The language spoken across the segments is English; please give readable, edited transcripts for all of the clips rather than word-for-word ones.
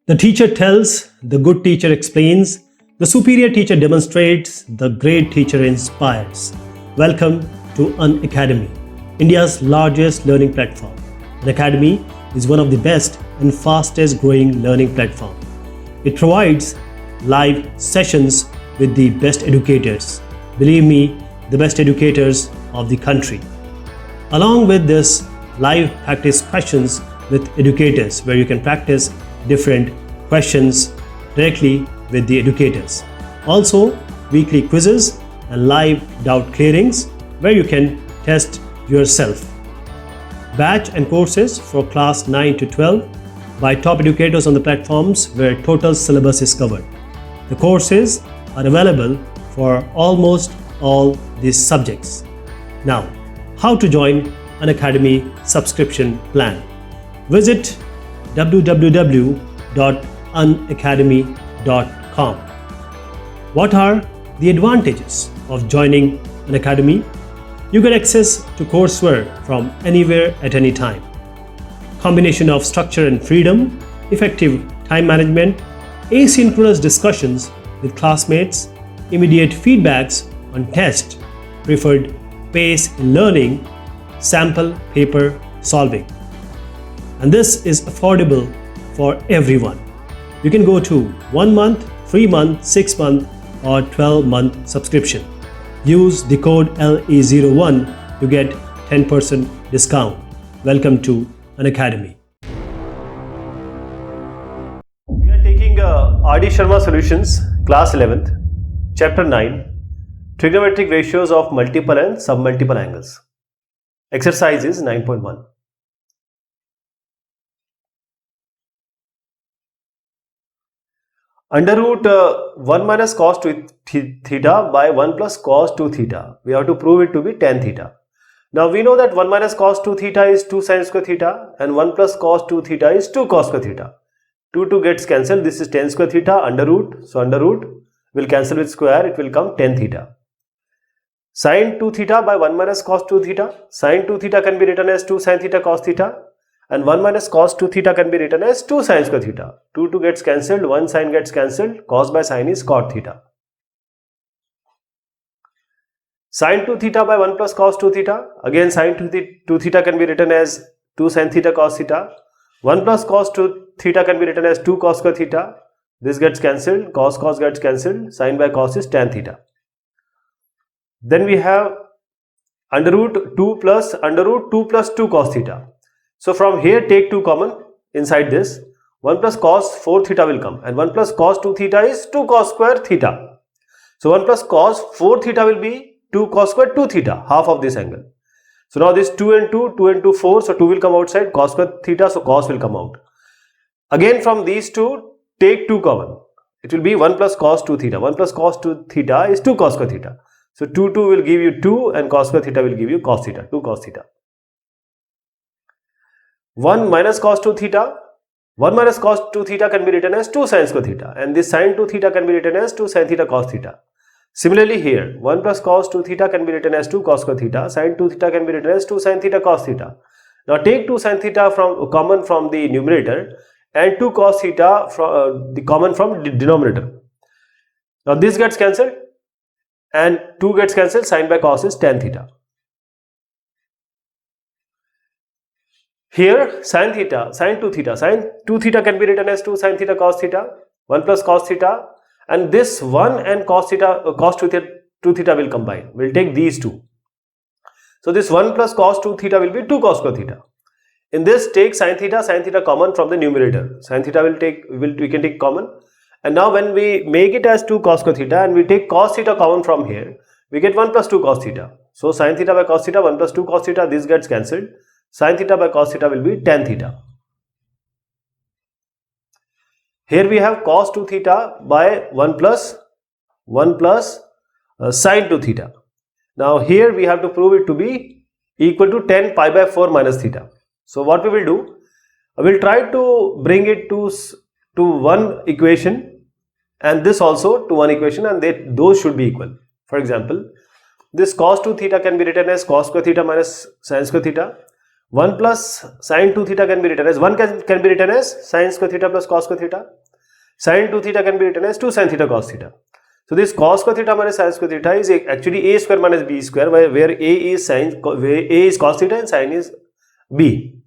The teacher tells, the good teacher explains, the superior teacher demonstrates, the great teacher inspires. Welcome to Unacademy, India's largest learning platform. Unacademy is one of the best and fastest growing learning platforms. It provides live sessions with the best educators. Believe me, the best educators of the country. Along with this, live practice questions with educators where you can practice different questions directly with the educators. Also, weekly quizzes and live doubt clearings where you can test yourself. Batch and courses for class 9 to 12 by top educators on the platforms where total syllabus is covered. The courses are available for almost all these subjects. Now, how to join Unacademy subscription plan? Visit www.unacademy.com. What are the advantages of joining Unacademy? You get access to courseware from anywhere at any time. Combination of structure and freedom, effective time management, asynchronous discussions with classmates, immediate feedbacks on test, preferred pace in learning, sample paper solving. And this is affordable for everyone. You can go to 1 month, 3 month, 6 month or 12-month subscription. Use the code LE01 to get 10% discount. Welcome to Unacademy. We are taking R.D. Sharma Solutions, class 11th, chapter 9, trigonometric ratios of multiple and submultiple angles. Exercise is 9.1. Under root 1 minus cos 2 theta by 1 plus cos 2 theta. We have to prove it to be tan theta. Now we know that 1 minus cos 2 theta is 2 sin square theta and 1 plus cos 2 theta is 2 cos square theta. 2 gets cancelled. This is tan square theta under root. So under root will cancel with square. It will come tan theta. Sin 2 theta by 1 minus cos 2 theta. Sin 2 theta can be written as 2 sin theta cos theta. And 1 minus cos 2 theta can be written as 2 sin square theta. 2 gets cancelled, 1 sin gets cancelled, cos by sin is cot theta. Sin 2 theta by 1 plus cos 2 theta, again sin 2 theta can be written as 2 sin theta cos theta. 1 plus cos 2 theta can be written as 2 cos square theta. This gets cancelled, cos gets cancelled, sin by cos is tan theta. Then we have under root 2 plus 2 cos theta. So from here take 2 common inside this. 1 plus cos 4 theta will come and 1 plus cos 2 theta is 2 cos square theta. So 1 plus cos 4 theta will be 2 cos square 2 theta, half of this angle. So now this 2 and 2 4, so 2 will come outside, cos square theta, so cos will come out. Again from these two take 2 common. It will be 1 plus cos 2 theta. 1 plus cos 2 theta is 2 cos square theta. So 2 will give you 2 and cos square theta will give you cos theta, 2 cos theta. 1 minus cos 2 theta. 1 minus cos 2 theta can be written as 2 sin square theta and this sin 2 theta can be written as 2 sin theta cos theta. Similarly here 1 plus cos 2 theta can be written as 2 cos square theta, sin 2 theta can be written as 2 sin theta cos theta. Now take 2 sin theta from common from the numerator and 2 cos theta from the common from the denominator. Now this gets cancelled and 2 gets cancelled, sin by cos is tan theta. Here sin 2 theta can be written as 2 sin theta cos theta, 1 plus cos theta, and this 1 and cos 2 theta will combine. We'll take these two. So this 1 plus cos 2 theta will be 2 cos square theta. In this take sin theta common from the numerator. Sin theta we can take common. And now when we make it as 2 cos square theta and we take cos theta common from here, we get 1 plus 2 cos theta. So sin theta by cos theta, 1 plus 2 cos theta, this gets cancelled. Sin theta by cos theta will be tan theta. Here we have cos 2 theta by 1 plus sin 2 theta. Now here we have to prove it to be equal to tan pi by 4 minus theta. So what we will do, we will try to bring it to one equation and this also to one equation and those should be equal. For example, this cos 2 theta can be written as cos square theta minus sin square theta. 1 plus sine 2 theta can be written as 1 can be written as sine square theta plus cos square theta. Sine 2 theta can be written as 2 sine theta cos theta. So this cos square theta minus sine square theta is actually a square minus b square, where a is cos theta and sine is b.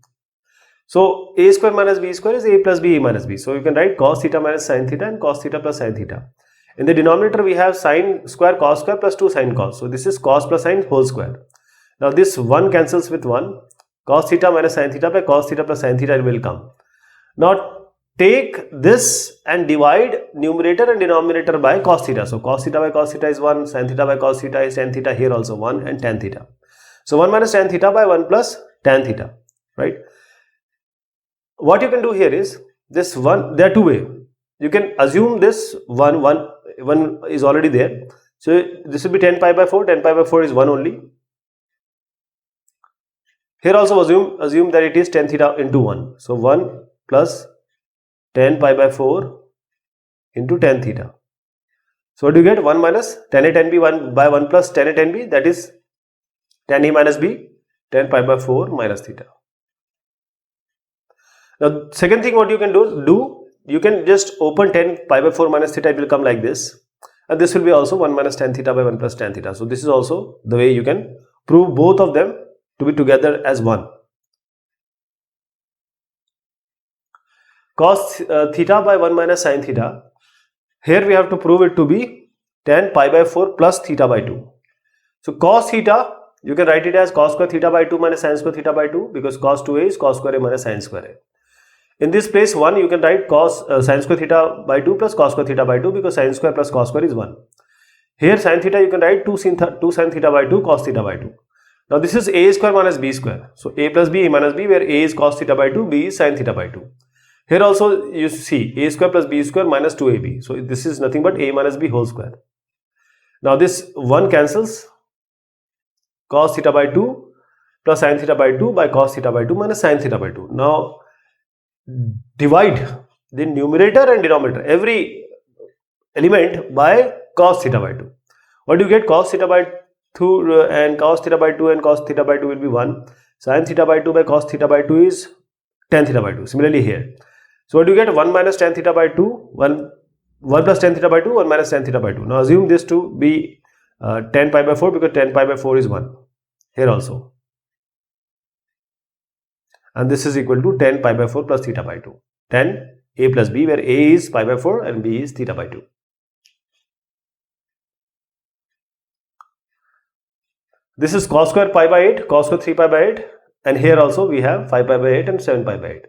So a square minus b square is a plus b minus b. So you can write cos theta minus sine theta and cos theta plus sine theta. In the denominator we have sine square cos square plus 2 sine cos. So this is cos plus sine whole square. Now this 1 cancels with 1. Cos theta minus sine theta by cos theta plus sine theta will come. Now take this and divide numerator and denominator by cos theta. So cos theta by cos theta is 1, sin theta by cos theta is tan theta, here also 1, and tan theta. So 1 minus tan theta by 1 plus tan theta, right? What you can do here is this 1, there are two ways. You can assume this 1 is already there. So this will be 10 pi by 4, 10 pi by 4 is 1 only. Here also assume that it is tan theta into 1. So 1 plus 10 pi by 4 into tan theta. So what do you get? 1 minus tan A tan B 1 by 1 plus tan A tan B, that is tan A minus B, 10 pi by 4 minus theta. Now second thing what you can do, you can just open 10 pi by 4 minus theta, it will come like this. And this will be also 1 minus tan theta by 1 plus tan theta. So this is also the way you can prove both of them to be together as 1. Cos theta by 1 minus sin theta, here we have to prove it to be tan pi by 4 plus theta by 2. So cos theta, you can write it as cos square theta by 2 minus sin square theta by 2, because cos 2a is cos square a minus sin square a. In this place 1, you can write cos sin square theta by 2 plus cos square theta by 2, because sin square plus cos square is 1. Here sin theta, you can write 2 sin theta by 2 cos theta by 2. Now this is a square minus b square. So a plus b, a minus b, where a is cos theta by 2, b is sin theta by 2. Here also you see a square plus b square minus 2ab. So this is nothing but a minus b whole square. Now this 1 cancels, cos theta by 2 plus sin theta by 2 by cos theta by 2 minus sin theta by 2. Now divide the numerator and denominator, every element, by cos theta by 2. What do you get? Cos theta by 2 and cos theta by 2 and cos theta by 2 will be 1. Sin theta by 2 by cos theta by 2 is tan theta by 2. Similarly here. So what do you get? 1 minus tan theta by 2, 1 plus tan theta by 2, 1 minus tan theta by 2. Now assume this to be 10 pi by 4, because 10 pi by 4 is 1. Here also. And this is equal to 10 pi by 4 plus theta by 2. Tan a plus b, where a is pi by 4 and b is theta by 2. This is cos square pi by 8, cos square 3 pi by 8, and here also we have 5 pi by 8 and 7 pi by 8.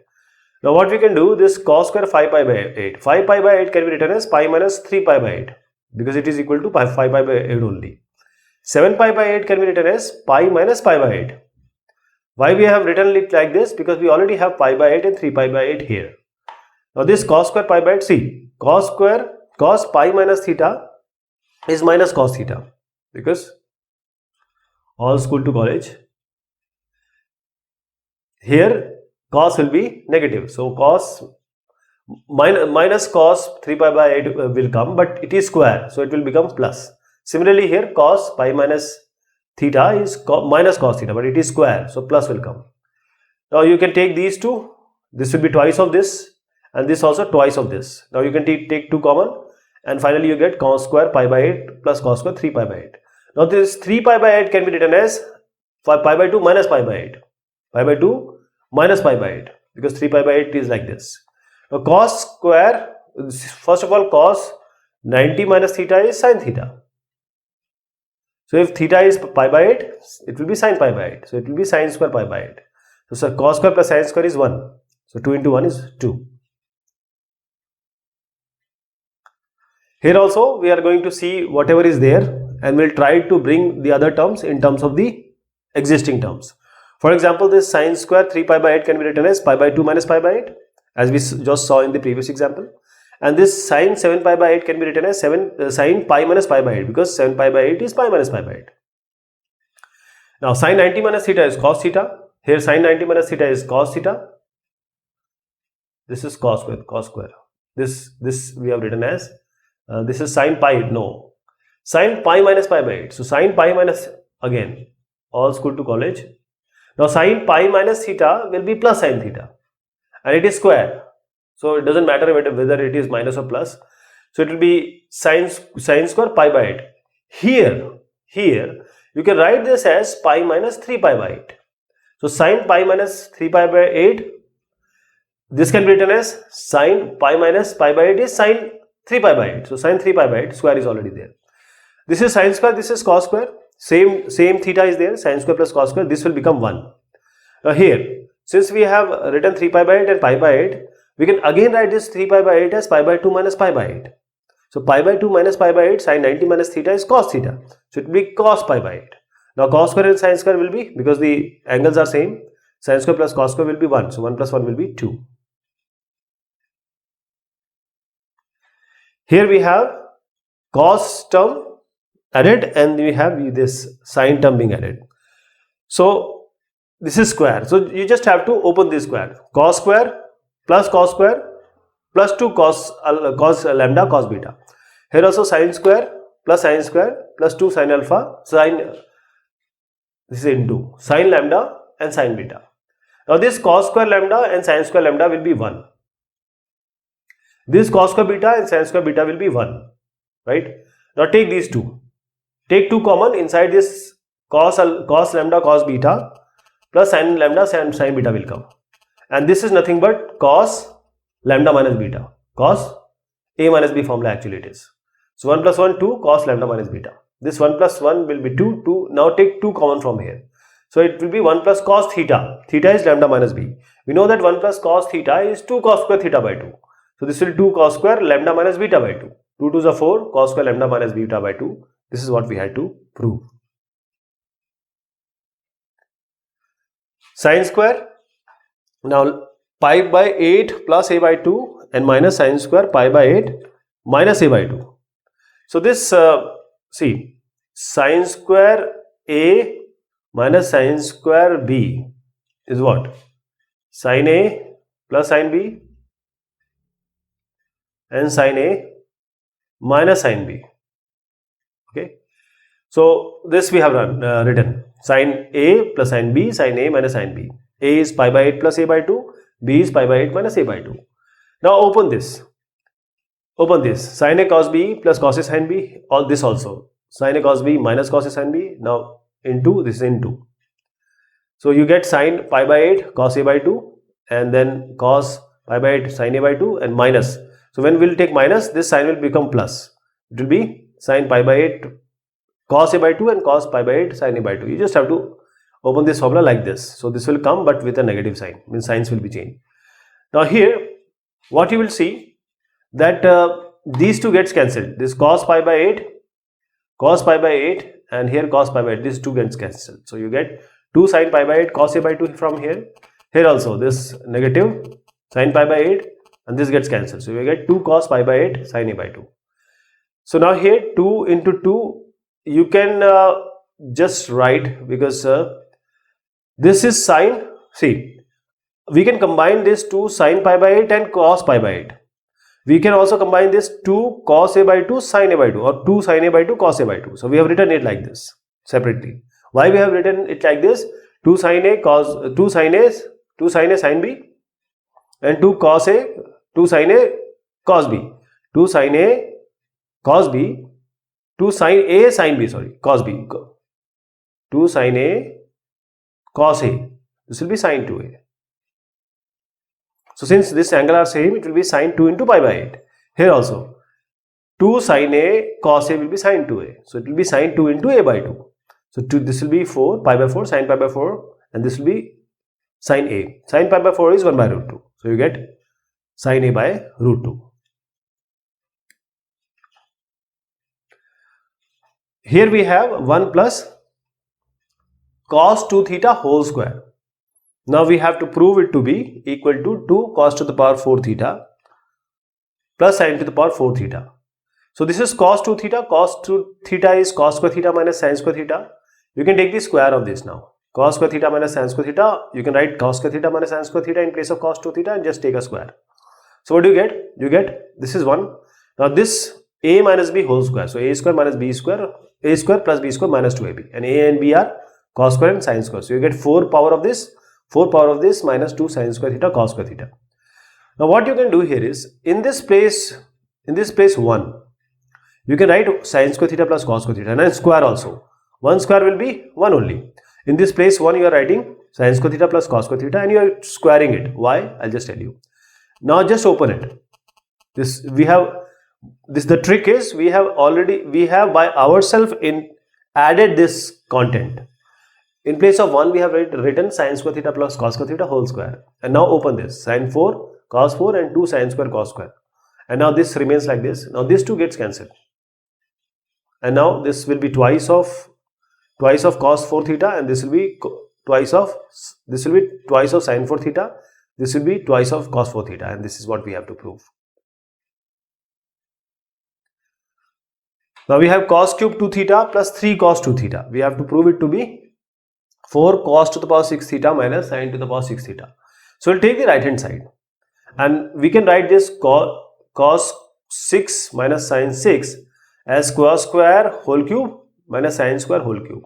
Now what we can do, this cos square 5 pi by 8. 5 pi by 8 can be written as pi minus 3 pi by 8, because it is equal to 5 pi by 8 only. 7 pi by 8 can be written as pi minus pi by 8. Why we have written it like this? Because we already have pi by 8 and 3 pi by 8 here. Now this cos square pi by 8, see, cos pi minus theta is minus cos theta, because all school to college. Here cos will be negative, so cos minus cos 3 pi by 8 will come, but it is square, so it will become plus. Similarly here cos pi minus theta is minus cos theta, but it is square, so plus will come. Now you can take these two, this will be twice of this, and this also twice of this. Now you can take 2 common, and finally you get cos square pi by 8 plus cos square 3 pi by 8. Now this 3 pi by 8 can be written as pi by 2 minus pi by 8. Pi by 2 minus pi by 8, because 3 pi by 8 is like this. Now cos square, first of all, cos 90 minus theta is sin theta. So if theta is pi by 8, it will be sin pi by 8. So it will be sin square pi by 8. So cos square plus sin square is 1. So 2 into 1 is 2. Here also we are going to see whatever is there, and we'll try to bring the other terms in terms of the existing terms. For example, this sin square 3 pi by 8 can be written as pi by 2 minus pi by 8, as we just saw in the previous example. And this sin 7 pi by 8 can be written as sin pi minus pi by 8, because 7 pi by 8 is pi minus pi by 8. Now sin 90 minus theta is cos theta. Here sin 90 minus theta is cos theta. This is cos square. This we have written as this is sin pi. No, sin pi minus pi by 8. So sin pi minus, again, all school to college. Now sine pi minus theta will be plus sine theta, and it is square. So it doesn't matter whether it is minus or plus. So it will be sine square pi by 8. Here you can write this as pi minus 3 pi by 8. So sine pi minus 3 pi by 8, this can be written as sine pi minus pi by 8 is sine 3 pi by 8. So sine 3 pi by 8 square is already there. This is sine square, this is cos square. Same theta is there, sine square plus cos square. This will become 1. Now here, since we have written 3 pi by 8 and pi by 8, we can again write this 3 pi by 8 as pi by 2 minus pi by 8. So pi by 2 minus pi by 8, sine 90 minus theta is cos theta. So it will be cos pi by 8. Now cos square and sine square will be, because the angles are same, sine square plus cos square will be 1. So 1 plus 1 will be 2. Here we have cos term added and we have this sine term being added. So this is square. So you just have to open this square. Cos square plus 2 cos lambda cos beta. Here also sine square plus 2 sine alpha this is into sine lambda and sine beta. Now this cos square lambda and sine square lambda will be 1. This cos square beta and sine square beta will be 1. Right? Now take these two. Take 2 common inside this cos lambda cos beta plus sine lambda sine beta will come. And this is nothing but cos lambda minus beta. Cos A minus B formula actually it is. So 1 plus 1 2 cos lambda minus beta. This 1 plus 1 will be 2. Now take 2 common from here. So it will be 1 plus cos theta. Theta is lambda minus B. We know that 1 plus cos theta is 2 cos square theta by 2. So this will 2 cos square lambda minus beta by 2. 2 2s are 4 cos square lambda minus beta by 2. This is what we had to prove. Sine square. Now pi by 8 plus a by 2 and minus sine square pi by 8 minus a by 2. So this see sine square a minus sine square b is what? Sine a plus sine b and sine a minus sine b. Okay. So this we have written sine a plus sine b, sine a minus sine b. A is pi by 8 plus a by 2, b is pi by 8 minus a by 2. Now open this. Open this. Sine a cos b plus cos a sine b, all this also. Sine a cos b minus cos a sine b. Now into this is into. So you get sine pi by 8 cos a by 2 and then cos pi by 8 sine a by 2 and minus. So when we will take minus, this sign will become plus. It will be sine pi by 8 cos a by 2 and cos pi by 8 sine a by 2. You just have to open this formula like this. So this will come but with a negative sign, means signs will be changed. Now here what you will see that these two gets cancelled. This cos pi by 8 and here cos pi by 8, these two gets cancelled. So you get 2 sine pi by 8 cos a by 2 from here. Here also this negative sine pi by 8 and this gets cancelled. So you get 2 cos pi by 8 sine a by 2. So now here 2 into 2 you can just write, because this is sine. See, we can combine this 2 sine pi by 8 and cos pi by 8. We can also combine this 2 cos a by 2 sine a by 2 or 2 sine a by 2 cos a by 2. So we have written it like this separately. Why we have written it like this? 2 sine a cos 2 sine a sine b and 2 cos a 2 sine a cos b, 2 sine a cos b, 2 sine a sine b, sorry, cos b, 2 sine a cos a, this will be sine 2a. So since this angle are same, it will be sine 2 into pi by 8. Here also 2 sine a cos a will be sine 2a. So it will be sine 2 into a by 2. So this will be 4 pi by 4 sine pi by 4 and this will be sine a. Sine pi by 4 is 1 by root 2. So you get sine a by root 2. Here we have 1 plus cos 2 theta whole square. Now we have to prove it to be equal to 2 cos to the power 4 theta plus sine to the power 4 theta. So this is cos 2 theta. Cos 2 theta is cos square theta minus sine square theta. You can take the square of this now. Cos square theta minus sine square theta. You can write cos square theta minus sine square theta in place of cos 2 theta and just take a square. So what do you get? You get this is 1. Now this a minus b whole square. So a square minus b square, a square plus b square minus 2ab, and a and b are cos square and sin square. So you get 4 power of this minus 2 sin square theta cos square theta. Now what you can do here is, in this place 1, you can write sin square theta plus cos square theta, and then square also. 1 square will be 1 only. In this place 1 you are writing sin square theta plus cos square theta and you are squaring it. Why? I'll just tell you. Now just open it. The trick is we have by ourselves added this content. In place of 1 we have written sin square theta plus cos square theta whole square, and now open this, sin 4 cos 4 and 2 sin square cos square, and now this remains like this. Now this 2 gets cancelled, and now this will be twice of cos 4 theta, and this will be twice of sin 4 theta, this will be twice of cos 4 theta, and this is what we have to prove. Now we have cos cube 2 theta plus 3 cos 2 theta. We have to prove it to be 4 cos to the power 6 theta minus sin to the power 6 theta. So we'll take the right hand side and we can write this cos 6 minus sin 6 as cos square whole cube minus sin square whole cube.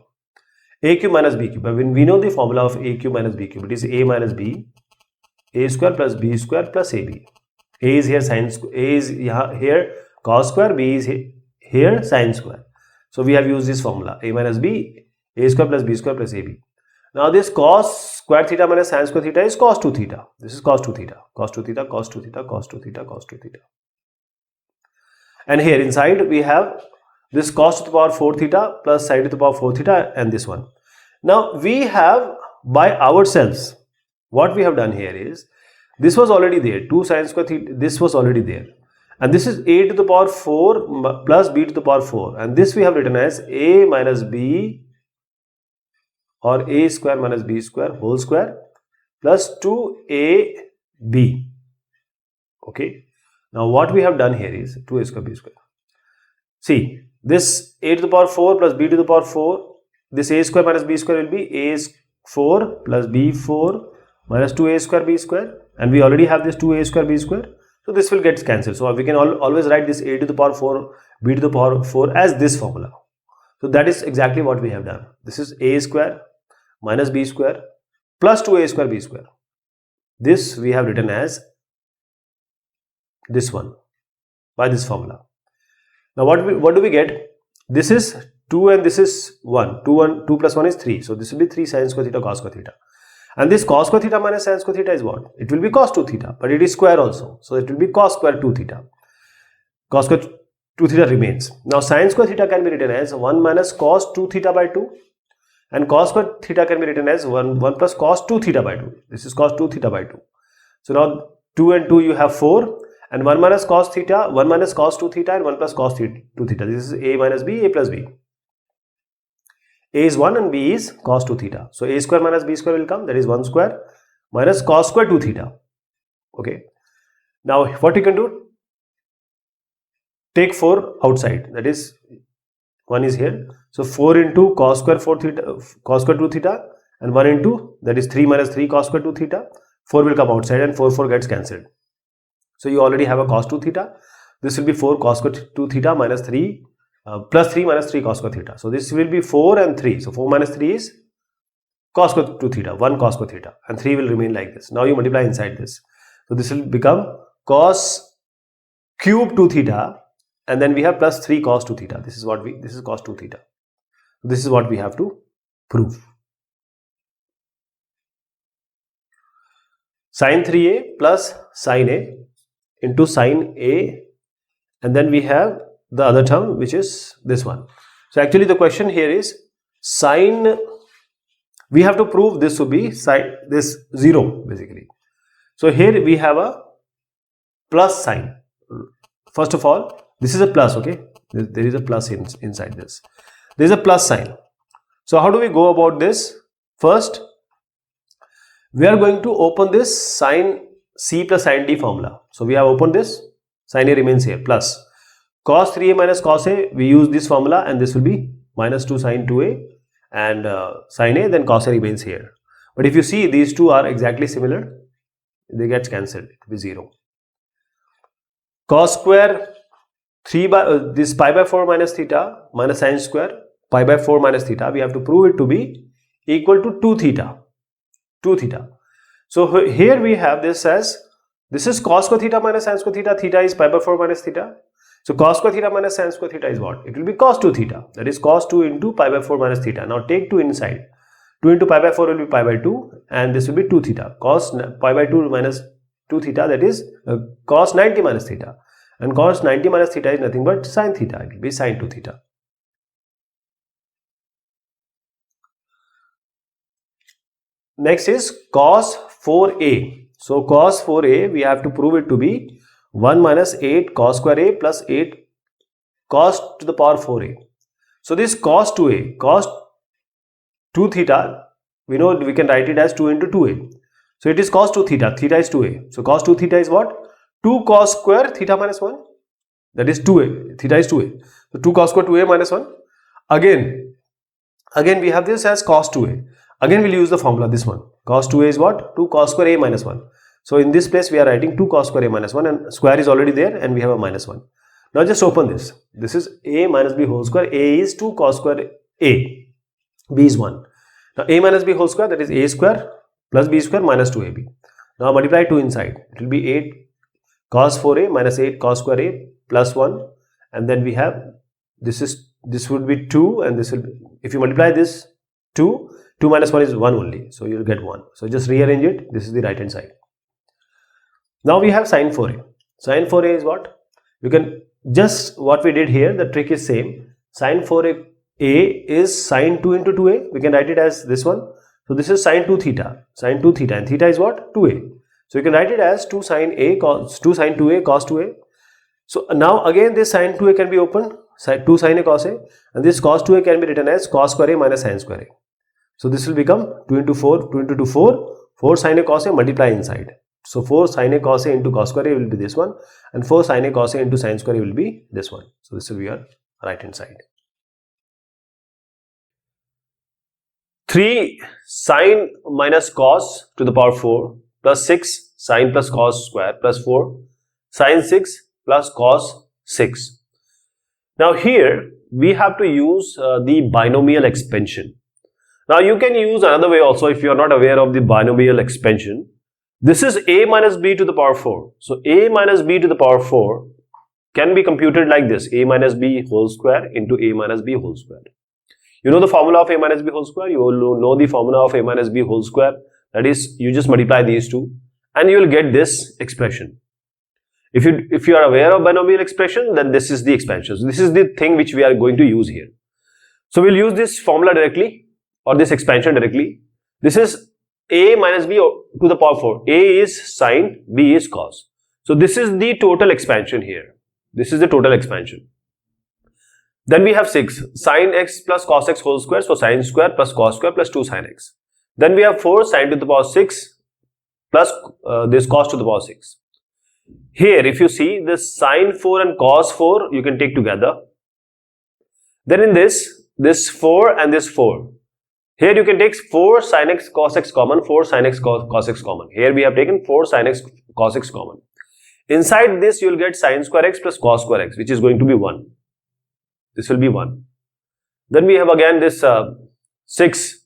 A cube minus B cube. When we know the formula of A cube minus B cube, it is A minus B, A square plus B square plus AB. A is here sin square, A is here cos square, B is here sin square. So we have used this formula, A minus B, A square plus B square plus AB. Now this cos square theta minus sin square theta is cos 2 theta. This is cos 2 theta, cos 2 theta, cos 2 theta, cos 2 theta, cos 2 theta. And here inside we have this cos to the power 4 theta plus sin to the power 4 theta and this one. Now we have by ourselves, what we have done here is, this was already there, 2 sin square theta, this was already there. And this is a to the power 4 plus b to the power 4. And this we have written as a minus b, or a square minus b square whole square plus 2ab. Okay. Now what we have done here is 2a square b square. See, this a to the power 4 plus b to the power 4, this a square minus b square will be a 4 plus b 4 minus 2a square b square, and we already have this 2a square b square. So this will get cancelled. So we can always write this a to the power 4, b to the power 4 as this formula. So that is exactly what we have done. This is a square minus b square plus 2a square b square. This we have written as this one by this formula. Now what do we get? This is 2 and this is 1. 2 plus 1 is 3. So this will be 3 sin square theta cos square theta. And this cos square theta minus sin square theta is what? It will be cos 2 theta, but it is square also. So it will be cos square 2 theta. Cos square 2 theta remains. Now sin square theta can be written as 1 minus cos 2 theta by 2. And cos square theta can be written as 1 plus cos 2 theta by 2. This is cos 2 theta by 2. So now 2 and 2 you have 4. And 1 minus cos theta, 1 minus cos 2 theta and 1 plus cos 2 theta. This is a minus b, a plus b. A is 1 and b is cos 2 theta. So a square minus b square will come, that is 1 square minus cos square 2 theta. Okay. Now what you can do? Take 4 outside, that is 1 is here. So 4 into cos square 4 theta, cos square 2 theta, and 1 into, that is 3 minus 3 cos square 2 theta. 4 will come outside and 4 gets cancelled. So you already have a cos 2 theta. This will be 4 cos square 2 theta minus 3 plus 3 minus 3 cos square theta. So this will be 4 and 3. So 4 minus 3 is cos square 2 theta, 1 cos square theta, and 3 will remain like this. Now you multiply inside this. So this will become cos cube 2 theta, and then we have plus 3 cos 2 theta. This is cos 2 theta. This is what we have to prove. Sin 3a plus sin a into sin a, and then we have the other term, which is this one. So actually the question here is sin, we have to prove this to be sin, this 0 basically. So here we have a plus sign. First of all, this is a plus, okay? There is a plus inside this. There is a plus sign. So how do we go about this? First, we are going to open this sin c plus sin d formula. So we have opened this, sin a remains here, plus cos 3a minus cos a, we use this formula, and this will be minus 2 sin 2a, and sin a, then cos a remains here. But if you see, these two are exactly similar, they get cancelled, it will be 0. Cos square 3 by this pi by 4 minus theta minus sin square pi by 4 minus theta, we have to prove it to be equal to 2 theta. 2 theta. So here we have this as, this is cos square theta minus sin square theta. Theta is pi by 4 minus theta. So cos square theta minus sin square theta is what? It will be cos 2 theta. That is cos 2 into pi by 4 minus theta. Now take 2 inside. 2 into pi by 4 will be pi by 2, and this will be 2 theta. Cos pi by 2 minus 2 theta, that is cos 90 minus theta. And cos 90 minus theta is nothing but sin theta. It will be sin 2 theta. Next is cos 4a. So cos 4a, we have to prove it to be 1 minus 8 cos square a plus 8 cos to the power 4a. So this cos 2a, cos 2 theta, we know we can write it as 2 into 2a. So it is cos 2 theta, theta is 2a. So cos 2 theta is what? 2 cos square theta minus 1. That is 2a, theta is 2a. So 2 cos square 2a minus 1. Again we have this as cos 2a. Again we'll use the formula, this one. Cos 2a is what? 2 cos square a minus 1. So in this place we are writing 2 cos square a minus 1, and square is already there and we have a minus 1. Now just open this. This is a minus b whole square. A is 2 cos square a. B is 1. Now a minus b whole square, that is a square plus b square minus 2ab. Now multiply 2 inside. It will be 8 cos 4a minus 8 cos square a plus 1. And then we have, this would be 2, and this will be, if you multiply this 2 minus 1 is 1 only. So you will get 1. So just rearrange it. This is the right hand side. Now we have sin 4a. Sin 4a is what? You can just, what we did here, the trick is same. Sin 4a is sin 2 into 2a. We can write it as this one. So this is sin 2 theta. Sin 2 theta, and theta is what? 2a. So you can write it as 2 sin a cos 2 sin 2a cos 2a. So now again this sin 2a can be opened. 2 sin a cos a, and this cos 2a can be written as cos square a minus sin square a. So this will become 2 into 4, 2 into 2 4, 4 sin a cos a, multiply inside. So 4 sin a cos a into cos square a will be this one, and 4 sin a cos a into sin square a will be this one. So this will be your right hand side. 3 sin minus cos to the power 4 plus 6 sin plus cos square plus 4 sin 6 plus cos 6. Now here we have to use the binomial expansion. Now you can use another way also if you are not aware of the binomial expansion. This is a minus b to the power 4. So a minus b to the power 4 can be computed like this: a minus b whole square into a minus b whole square. You know the formula of a minus b whole square? You will know the formula of a minus b whole square. That is, you just multiply these two and you will get this expression. If you are aware of binomial expression, then this is the expansion. So this is the thing which we are going to use here. So we'll use this formula directly, or this expansion directly. This is a minus b to the power 4. A is sine, b is cos. So this is the total expansion here. This is the total expansion. Then we have 6 sine x plus cos x whole square. So sine square plus cos square plus 2 sine x. Then we have 4 sine to the power 6 plus this cos to the power 6. Here if you see this sine 4 and cos 4 you can take together. Then in this 4 and this 4. Here you can take 4 sin x cos x common, 4 sin x cos x common. Here we have taken 4 sin x cos x common. Inside this you will get sin square x plus cos square x, which is going to be 1. This will be 1. Then we have again this 6.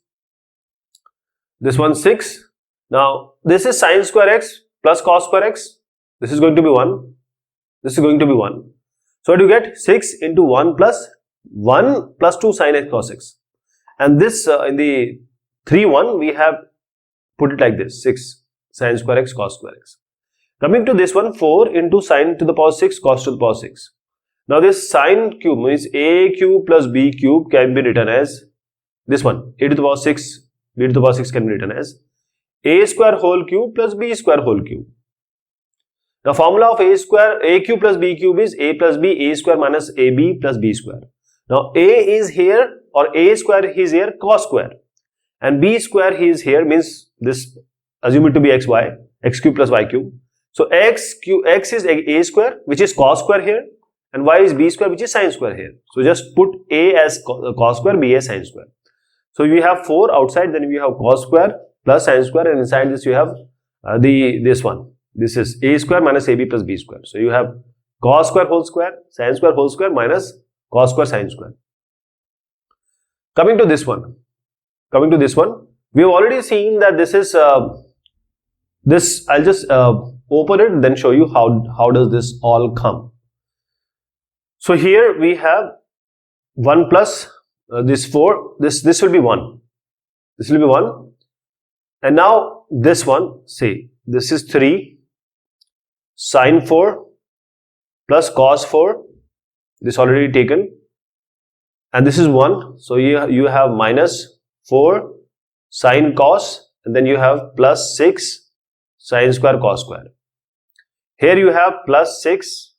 This one 6. Now this is sin square x plus cos square x. This is going to be 1. This is going to be 1. So what do you get? 6 into 1 plus 2 sin x cos x. And this in the 3-1 we have put it like this: 6 sin square x cos square x. Coming to this one, 4 into sin to the power 6 cos to the power 6. Now this sin cube means a cube plus b cube can be written as this one: a to the power 6, b to the power 6 can be written as a square whole cube plus b square whole cube. The formula of a cube plus b cube is a plus b, a square minus ab plus b square. Now a is here, or a square is here, cos square, and b square is here, means this, assume it to be xy, x cube plus y cube. So x is a square, which is cos square here, and y is b square, which is sin square here. So just put a as cos square, b as sin square. So we have 4 outside, then we have cos square plus sin square, and inside this you have this one. This is a square minus ab plus b square. So you have cos square whole square, sin square whole square minus cos square sin square. Coming to this one, coming to this one, we have already seen that this is this. I'll just open it, then show you how does this all come. So here we have 1 plus this 4. This will be 1. This will be 1. And now this one, say this is 3 sine 4 plus cos 4. This already taken. And this is 1. So you have minus 4 sine cos, and then you have plus 6 sine square cos square. Here you have plus 6,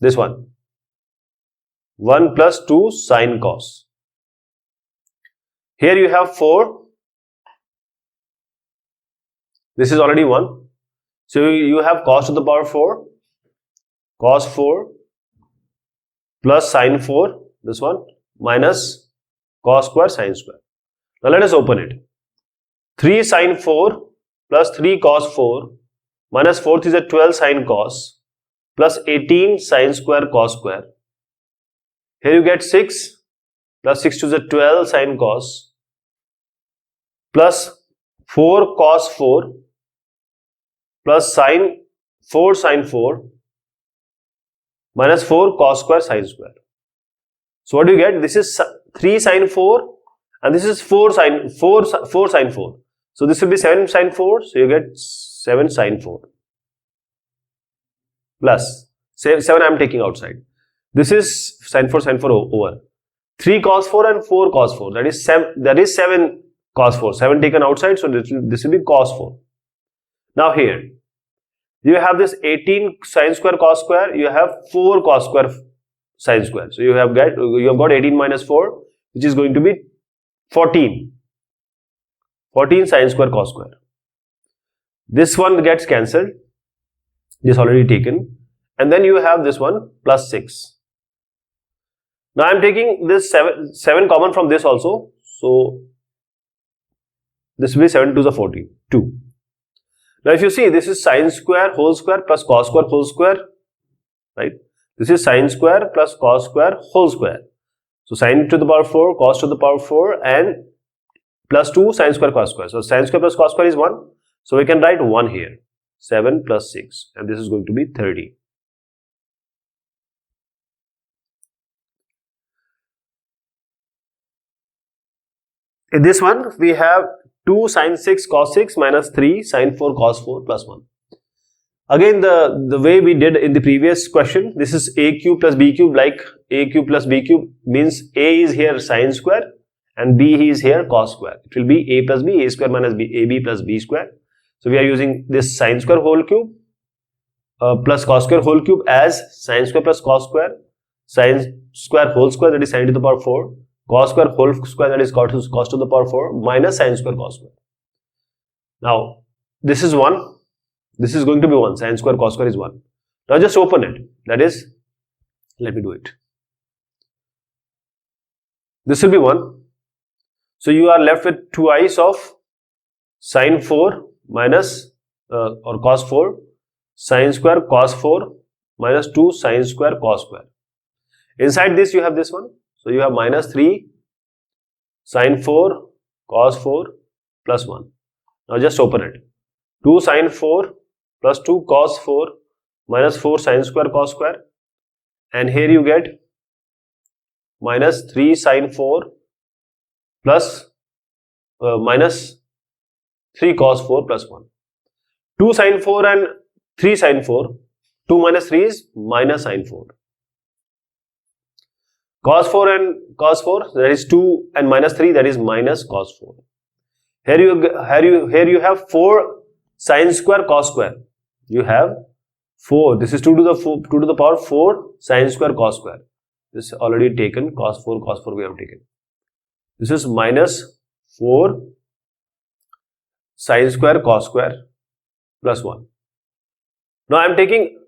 this one. 1 plus 2 sine cos. Here you have 4. This is already 1. So you have cos to the power 4. Cos 4 plus sine 4. This one minus cos square sine square. Now let us open it. 3 sine 4 plus 3 cos 4 minus 4th is a 12 sine cos plus 18 sine square cos square. Here you get 6 plus 6 to the 12 sine cos plus 4 cos 4 plus sine 4 sine 4 minus 4 cos square sine square. So what do you get? This is 3 sine 4 and this is 4 sine 4. So this will be 7 sine 4. So you get 7 sine 4 plus 7 I am taking outside. This is sine 4 over 3 cos 4 and 4 cos 4. That is 7 cos 4. 7 taken outside. So this will be cos 4. Now here you have this 18 sine square cos square. You have 4 cos square sine square. So you have got 18 minus 4, which is going to be 14. 14 sine square cos square. This one gets cancelled. This already taken. And then you have this one plus 6. Now I am taking this 7 common from this also. So this will be 7 to the 14. 2. Now if you see, this is sine square whole square plus cos square whole square. Right? This is sine square plus cos square whole square. So sine to the power 4, cos to the power 4 and plus 2 sine square cos square. So sine square plus cos square is 1. So we can write 1 here. 7 plus 6 and this is going to be 30. In this one we have 2 sine 6 cos 6 minus 3 sine 4 cos 4 plus 1. Again the way we did in the previous question, this is a cube plus b cube, like a cube plus b cube means a is here sine square and b is here cos square. It will be a plus b, a square minus b, ab plus b square. So we are using this sine square whole cube plus cos square whole cube as sine square plus cos square, sine square whole square, that is sine to the power 4, cos square whole square, that is cos to the power 4 minus sine square cos square. Now this is 1. This is going to be 1. Sine square cos square is 1. Now just open it. That is, let me do it. This will be 1. So you are left with twice of sine 4 minus or cos 4 sine square cos 4 minus 2 sine square cos square. Inside this you have this one. So you have minus 3 sine 4 cos 4 plus 1. Now just open it. 2 sine 4 plus 2 cos 4 minus 4 sine square cos square, and here you get minus 3 sine 4 plus minus 3 cos 4 plus 1. 2 sine 4 and 3 sine 4. 2 minus 3 is minus sine 4. Cos 4 and cos 4, that is 2 and minus 3, that is minus cos 4. Here you have 4 sine square cos square. You have 4. This is 2 to the power 4 sine square cos square. This is already taken. Cos 4 we have taken. This is minus 4 sine square cos square plus 1. Now I am taking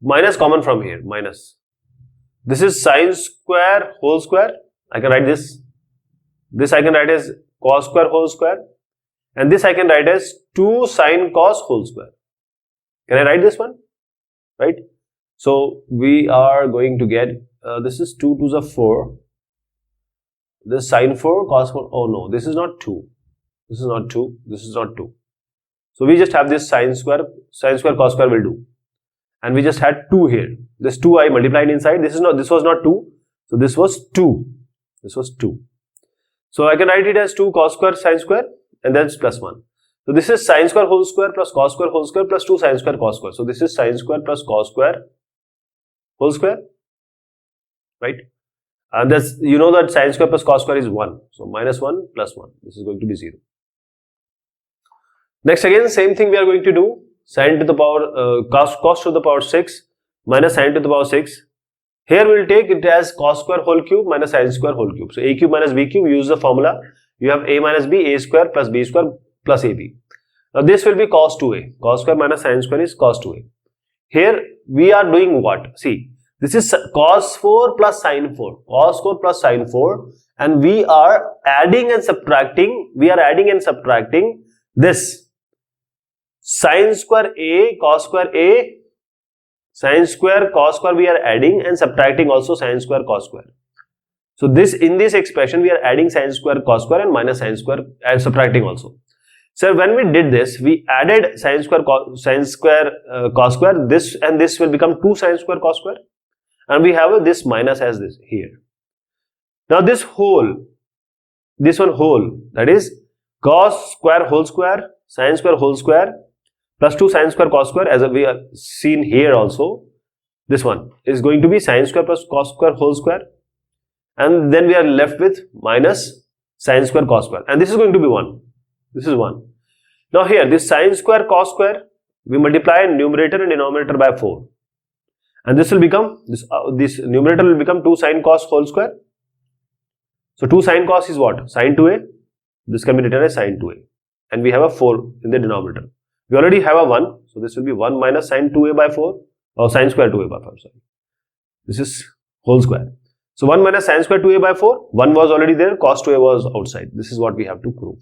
minus common from here. Minus. This is sine square whole square. I can write this. This I can write as cos square whole square. And this I can write as 2 sine cos whole square. Can I write this one? Right? So we are going to get, this is 2 to the 4 this sine 4 cos 4. Oh no, this is not 2. This is not 2. This is not 2. So we just have this sine square cos square will do. And we just had 2 here. This 2 I multiplied inside. This was not 2. So this was 2. This was 2. So I can write it as 2 cos square sine square and then it's plus 1. So this is sine square whole square plus cos square whole square plus 2 sine square cos square. So this is sine square plus cos square whole square, right? And that's, you know that sine square plus cos square is 1. So minus 1 plus 1. This is going to be 0. Next again, same thing we are going to do. Sine to the power, cos to the power 6 minus sine to the power 6. Here we will take it as cos square whole cube minus sine square whole cube. So a cube minus b cube, use the formula. You have a minus b, a square plus b square plus ab. Now this will be cos 2a. Cos square minus sine square is cos 2a. Here we are doing what? See, this is cos 4 plus sine 4. Cos 4 plus sine 4. And we are adding and subtracting. This sine square a, cos square a, sine square cos square we are adding and subtracting also sine square cos square. So this, in this expression we are adding sine square cos square and minus sine square and subtracting also. So when we did this, we added sine square cos square, this and this will become 2 sine square cos square, and we have this minus as this here. Now this one whole, that is cos square whole square, sine square whole square plus 2 sine square cos square, as we have seen here also, this one is going to be sine square plus cos square whole square, and then we are left with minus sine square cos square, and this is going to be 1. This is 1. Now here, this sine square cos square, we multiply numerator and denominator by 4, and this will become, this numerator will become 2 sine cos whole square. So 2 sine cos is what? Sine 2a. This can be written as sine 2a, and we have a 4 in the denominator. We already have a 1, so this will be 1 minus sine 2a by 4, or sine square 2a by 4, sorry. This is whole square. So 1 minus sine square 2a by 4, 1 was already there, cos 2a was outside. This is what we have to prove.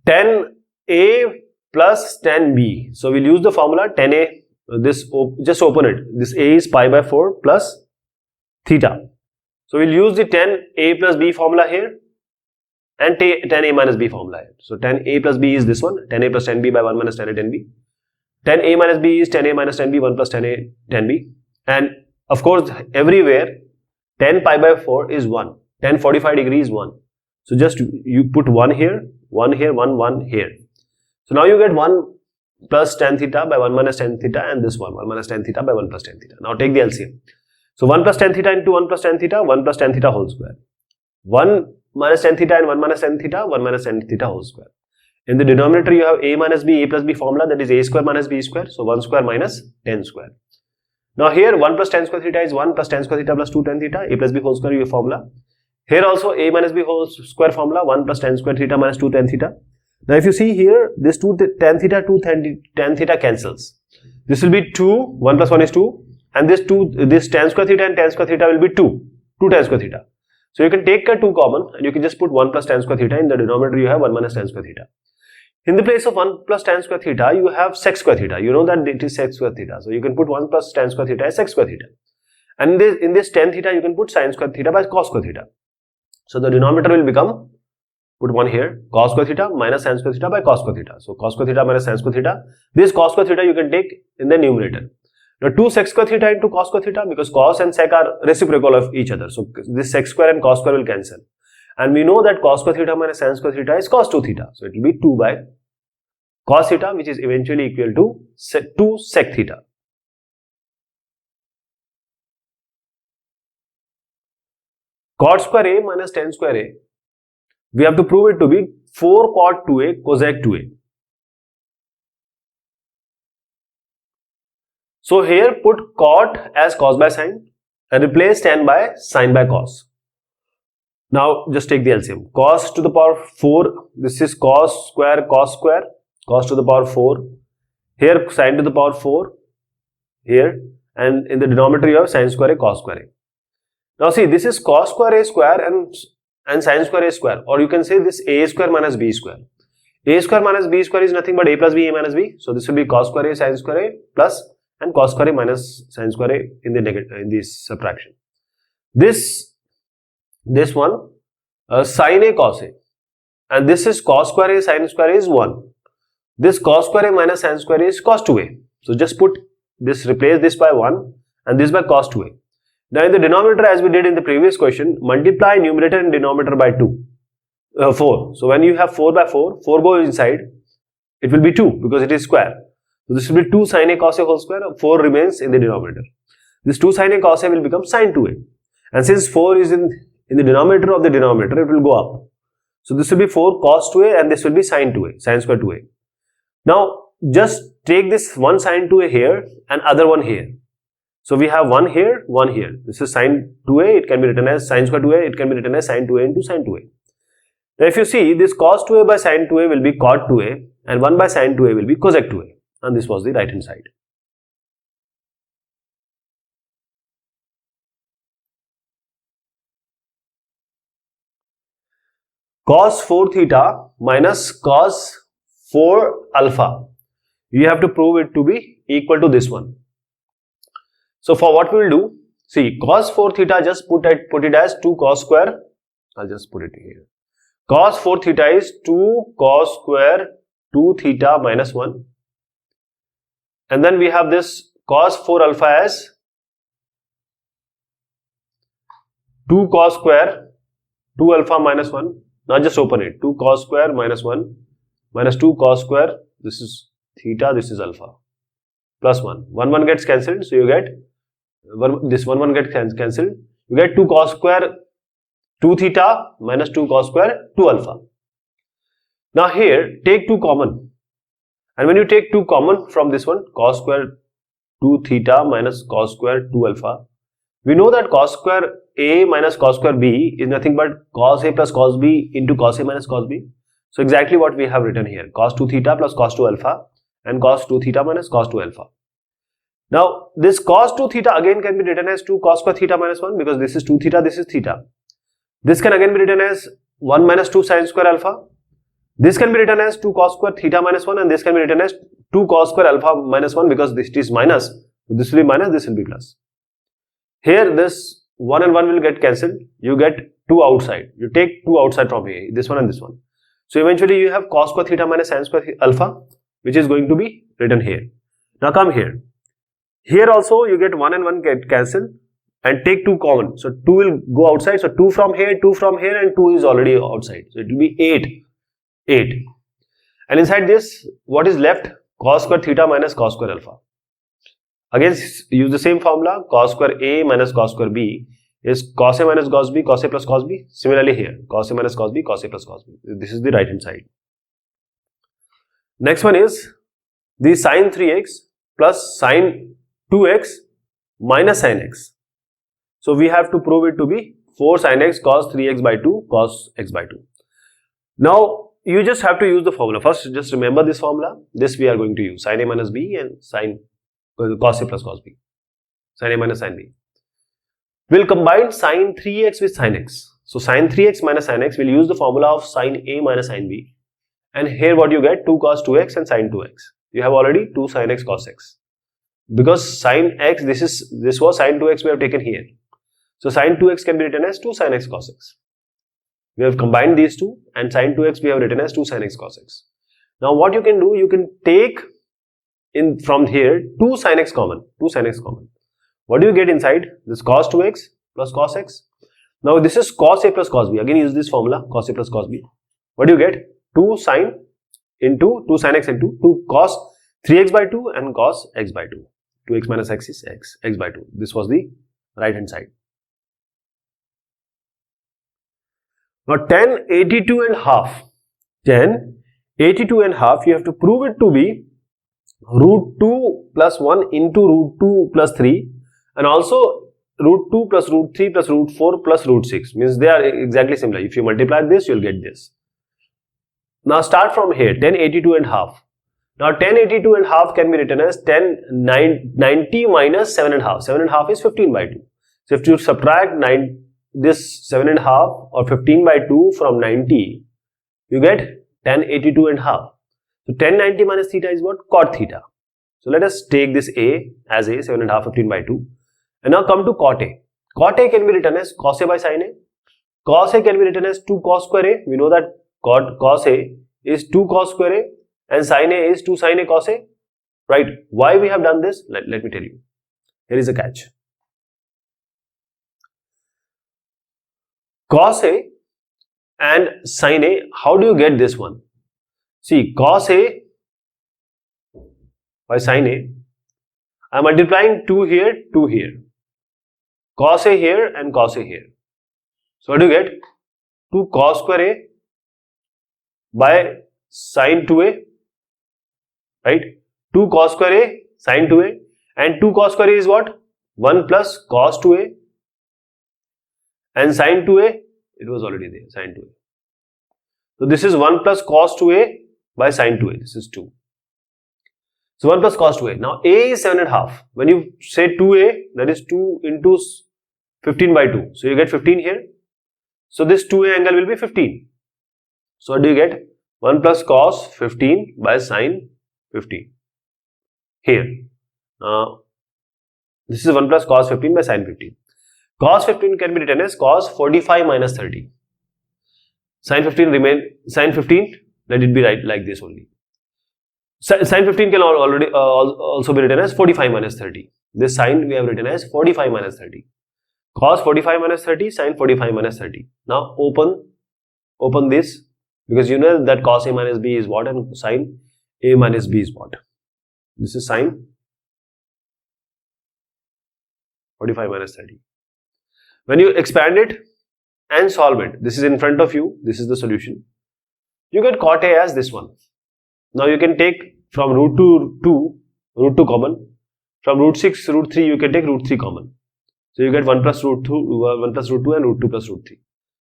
Tan a plus tan b. So we'll use the formula tan a. Just open it. This a is pi by 4 plus theta. So we'll use the tan a plus b formula here, and tan a minus b formula here. So tan a plus b is this one, tan a plus tan b by 1 minus tan a tan b. Tan a minus b is tan a minus tan b, 1 plus tan a tan b. And of course, everywhere tan pi by 4 is 1, tan 45 degree is 1. So just you put 1 here, 1 here, 1 here. So now you get 1 plus tan theta by 1 minus tan theta, and this 1 minus tan theta by 1 plus tan theta. Now take the LCM. So 1 plus tan theta into 1 plus tan theta, 1 plus tan theta whole square. 1 minus tan theta and 1 minus tan theta, 1 minus tan theta whole square. In the denominator you have a minus b, a plus b formula, that is a square minus b square. So 1 square minus tan square. Now here 1 plus tan square theta is 1 plus tan square theta plus 2 tan theta, a plus b whole square your formula. Here also a minus b whole square formula, 1 plus tan square theta minus 2 tan theta. Now if you see here, this 2 tan theta, 2 tan theta cancels. This will be 2, 1 plus 1 is 2, and this tan square theta and tan square theta will be 2 tan square theta. So you can take a 2 common, and you can just put 1 plus tan square theta. In the denominator you have 1 minus tan square theta. In the place of 1 plus tan square theta, you have sec square theta. You know that it is sec square theta. So you can put 1 plus tan square theta as sec square theta. And in this tan theta, you can put sin square theta by cos square theta. So the denominator will become, put 1 here, cos square theta minus sin square theta by cos square theta. So cos square theta minus sin square theta. This cos square theta you can take in the numerator. Now 2 sec square theta into cos square theta, because cos and sec are reciprocal of each other. So this sec square and cos square will cancel. And we know that cos square theta minus sin square theta is cos 2 theta. So it will be 2 by cos theta, which is eventually equal to 2 sec theta. Cot square a minus tan square a, we have to prove it to be 4 cot 2a cosec 2a. So here put cot as cos by sin and replace tan by sin by cos. Now just take the LCM. Cos to the power 4, this is cos square, cos to the power 4. Here sin to the power 4 here, and in the denominator you have sin square a, cos square a. Now see, this is cos square a square and sin square a square, or you can say this a square minus b square. A square minus b square is nothing but a plus b, a minus b. So this will be cos square a sin square a plus and cos square a minus sin square a in the negative in this subtraction. This one sin a cos a, and this is cos square a sin square a is 1. This cos square a minus sin square a is cos 2a. So just put this, replace this by 1 and this by cos 2a. Now in the denominator, as we did in the previous question, multiply numerator and denominator by 4. So when you have 4 by 4, 4 goes inside, it will be 2 because it is square. So this will be 2 sin a cos a whole square, 4 remains in the denominator. This 2 sin a cos a will become sin 2a. And since 4 is in the denominator of the denominator, it will go up. So this will be 4 cos 2a and this will be sin 2a, sin square 2a. Now just take this one sin 2a here and other one here. So we have one here, one here. This is sin 2a, it can be written as sin square 2a, it can be written as sin 2a into sin 2a. Now if you see, this cos 2a by sin 2a will be cot 2a and 1 by sin 2a will be cosec 2a, and this was the right hand side. Cos 4 theta minus cos 4 alpha. You have to prove it to be equal to this one. So for what we will do, see, cos 4 theta, just put it as 2 cos square. I'll just put it here. Cos 4 theta is 2 cos square 2 theta minus 1. And then we have this cos 4 alpha as 2 cos square 2 alpha minus 1. Now just open it. 2 cos square minus 1 minus 2 cos square. This is theta, this is alpha. Plus 1. 1 gets cancelled. So you get this 1 gets cancelled. You get 2 cos square 2 theta minus 2 cos square 2 alpha. Now here take 2 common. And when you take 2 common from this one, cos square 2 theta minus cos square 2 alpha, we know that cos square a minus cos square b is nothing but cos a plus cos b into cos a minus cos b. So exactly what we have written here, cos 2 theta plus cos 2 alpha and cos 2 theta minus cos 2 alpha. Now this cos 2 theta again can be written as 2 cos square theta minus 1 because this is 2 theta, this is theta. This can again be written as 1 minus 2 sin square alpha. This can be written as 2 cos square theta minus 1 and this can be written as 2 cos square alpha minus 1 because this is minus. So this will be minus, this will be plus. Here this 1 and 1 will get cancelled. You get 2 outside. You take 2 outside from here, this one and this one. So eventually you have cos square theta minus sin square alpha, which is going to be written here. Now come here. Here also you get 1 and 1 get cancelled and take 2 common. So 2 will go outside. So 2 from here, 2 from here and 2 is already outside. So it will be 8. And inside this, what is left? Cos square theta minus cos square alpha. Again, use the same formula. Cos square a minus cos square b is cos a minus cos b, cos a plus cos b. Similarly here, cos a minus cos b, cos a plus cos b. This is the right hand side. Next one is the sin 3x plus sin 2x minus sin x. So we have to prove it to be 4 sin x cos 3x by 2 cos x by 2. Now you just have to use the formula. First just remember this formula. This we are going to use sin a minus b and sin cos a plus cos b. Sin a minus sin b. We'll combine sin 3x with sin x. So sin 3x minus sin x, we'll use the formula of sin a minus sin b. And here what you get, 2 cos 2x and sin 2x. You have already 2 sin x cos x. Because sin x, this was sin 2x we have taken here. So sin 2x can be written as 2 sin x cos x. We have combined these two and sin 2x we have written as 2 sin x cos x. Now what you can do, you can take in from here 2 sin x common. What do you get inside? This cos 2x plus cos x. Now this is cos a plus cos b. Again use this formula, cos a plus cos b. What do you get? 2 sin x into 2 cos 3x by 2 and cos x by 2. 2x minus x is x by 2. This was the right hand side. Now tan 82 and half. Tan 82 and half, you have to prove it to be root 2 plus 1 into root 2 plus 3 and also root 2 plus root 3 plus root 4 plus root 6. Means they are exactly similar. If you multiply this, you will get this. Now start from here, tan 82 and half. Now tan 82 and half can be written as tan 90 minus 7 and half. 7 and half is 15 by 2. So if you subtract this 7 and half or 15 by 2 from 90, you get tan 82 and half. So tan 90 minus theta is what? Cot theta. So let us take this a as a 7.5 15 by 2 and now come to cot a. Cot a can be written as cos a by sin a. Cos a can be written as 2 cos square a. We know that cos a is 2 cos square a and sin a is 2 sin a cos a. Right? Why we have done this? Let me tell you. Here is a catch. Cos a and sin a, how do you get this one? See, cos a by sin a, I am multiplying 2 here, 2 here. Cos a here and cos a here. So what do you get? 2 cos square a by sin 2a, right? 2 cos square a sin 2a, and 2 cos square a is what? 1 plus cos 2a, and sin 2a, it was already there, sin 2a. So this is 1 plus cos 2a by sin 2a, this is 2. So 1 plus cos 2a. Now a is 7.5. When you say 2a, that is 2 into 15 by 2. So you get 15 here. So this 2a angle will be 15. So what do you get? 1 plus cos 15 by sin 15. Here. This is 1 plus cos 15 by sin 15. Cos 15 can be written as cos 45 minus 30. Sin 15, let it be right like this only. Sin 15 can also be written as 45 minus 30. This sin we have written as 45 minus 30. Cos 45 minus 30, sin 45 minus 30. Now open this, because you know that cos a minus b is what and sin a minus b is what. This is sin 45 minus 30. When you expand it and solve it, this is in front of you, this is the solution. You get cot a as this one. Now you can take from root 2 common. From root 6, root 3, you can take root 3 common. So you get 1 plus root 2 and root 2 plus root 3.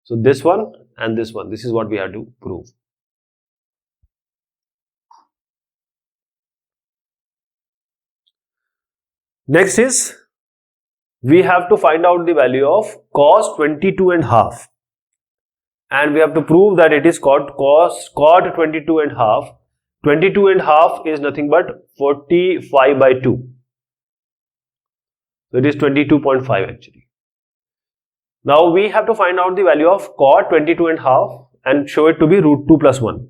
So this one and this one, this is what we have to prove. Next is, we have to find out the value of cos 22.5, and we have to prove that it is cot 22.5. 22.5 is nothing but 45 by 2. So it is 22.5 actually. Now we have to find out the value of cot 22.5 and show it to be root 2 plus 1.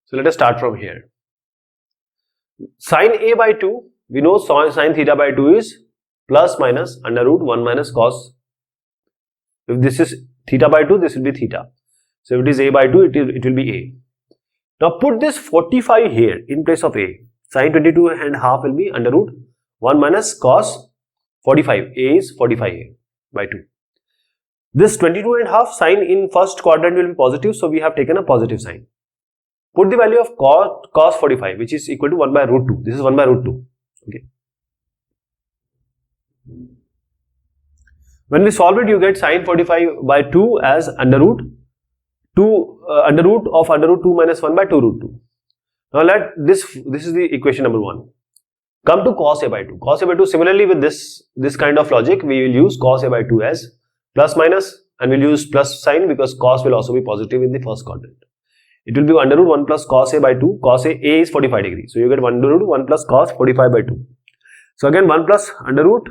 So let us start from here. Sin a by 2, we know sin theta by 2 is plus minus under root 1 minus cos. If this is theta by 2, this will be theta. So if it is a by 2, it will be a. Now put this 45 here in place of a. Sin 22.5 will be under root 1 minus cos 45. A is 45 here by 2. This 22.5 sign in first quadrant will be positive, so we have taken a positive sign. Put the value of cos 45, which is equal to 1 by root 2. This is 1 by root 2. Okay. When we solve it, you get sin 45 by 2 as under root of under root 2 minus 1 by 2 root 2. Now this is the equation number 1. Come to cos a by 2. Cos a by 2, similarly with this kind of logic, we will use cos a by 2 as plus minus, and we'll use plus sign because cos will also be positive in the first quadrant. It will be under root 1 plus cos a by 2. Cos a is 45 degrees. So you get under root 1 plus cos 45 by 2. So again 1 plus under root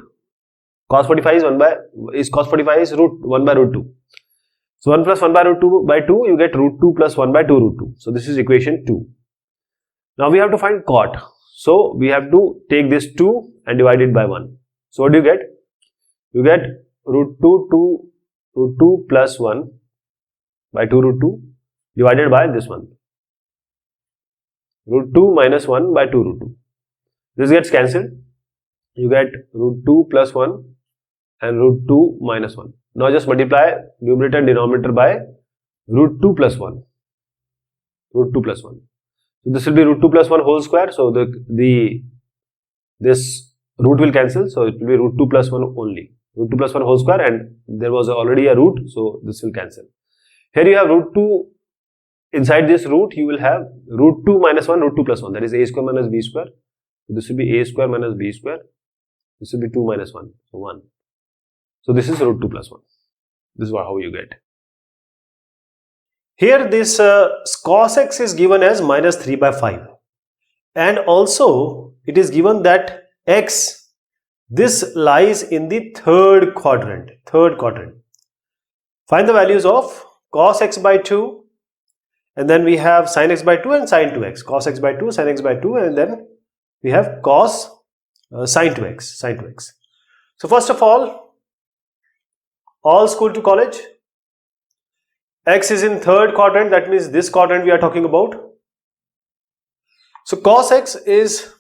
cos 45 is cos 45 is root 1 by root 2. So 1 plus 1 by root 2 by 2, you get root 2 plus 1 by 2 root 2. So this is equation 2. Now we have to find cot. So we have to take this 2 and divide it by 1. So what do you get? You get root 2 plus 1 by 2 root 2 divided by this one. Root 2 minus 1 by 2 root 2. This gets cancelled. You get root 2 plus 1 and root 2 minus 1. Now just multiply numerator and denominator by root 2 plus 1. Root 2 plus 1. So this will be root 2 plus 1 whole square. So this root will cancel. So it will be root 2 plus 1 only. Root 2 plus 1 whole square, and there was already a root. So this will cancel. Here you have root 2. Inside this root you will have root 2 minus 1 root 2 plus 1. That is a square minus b square. So this will be a square minus b square. This will be 2 minus 1. So 1. So this is root 2 plus 1. This is how you get. Here this cos x is given as minus 3 by 5. and also it is given that x, this lies in the third quadrant. Find the values of cos x by 2, and then we have sin x by 2 and sin 2x. Cos x by 2, sin x by 2, and then we have cos sin 2x. So first of all school to college, x is in third quadrant, that means this quadrant we are talking about. So cos x is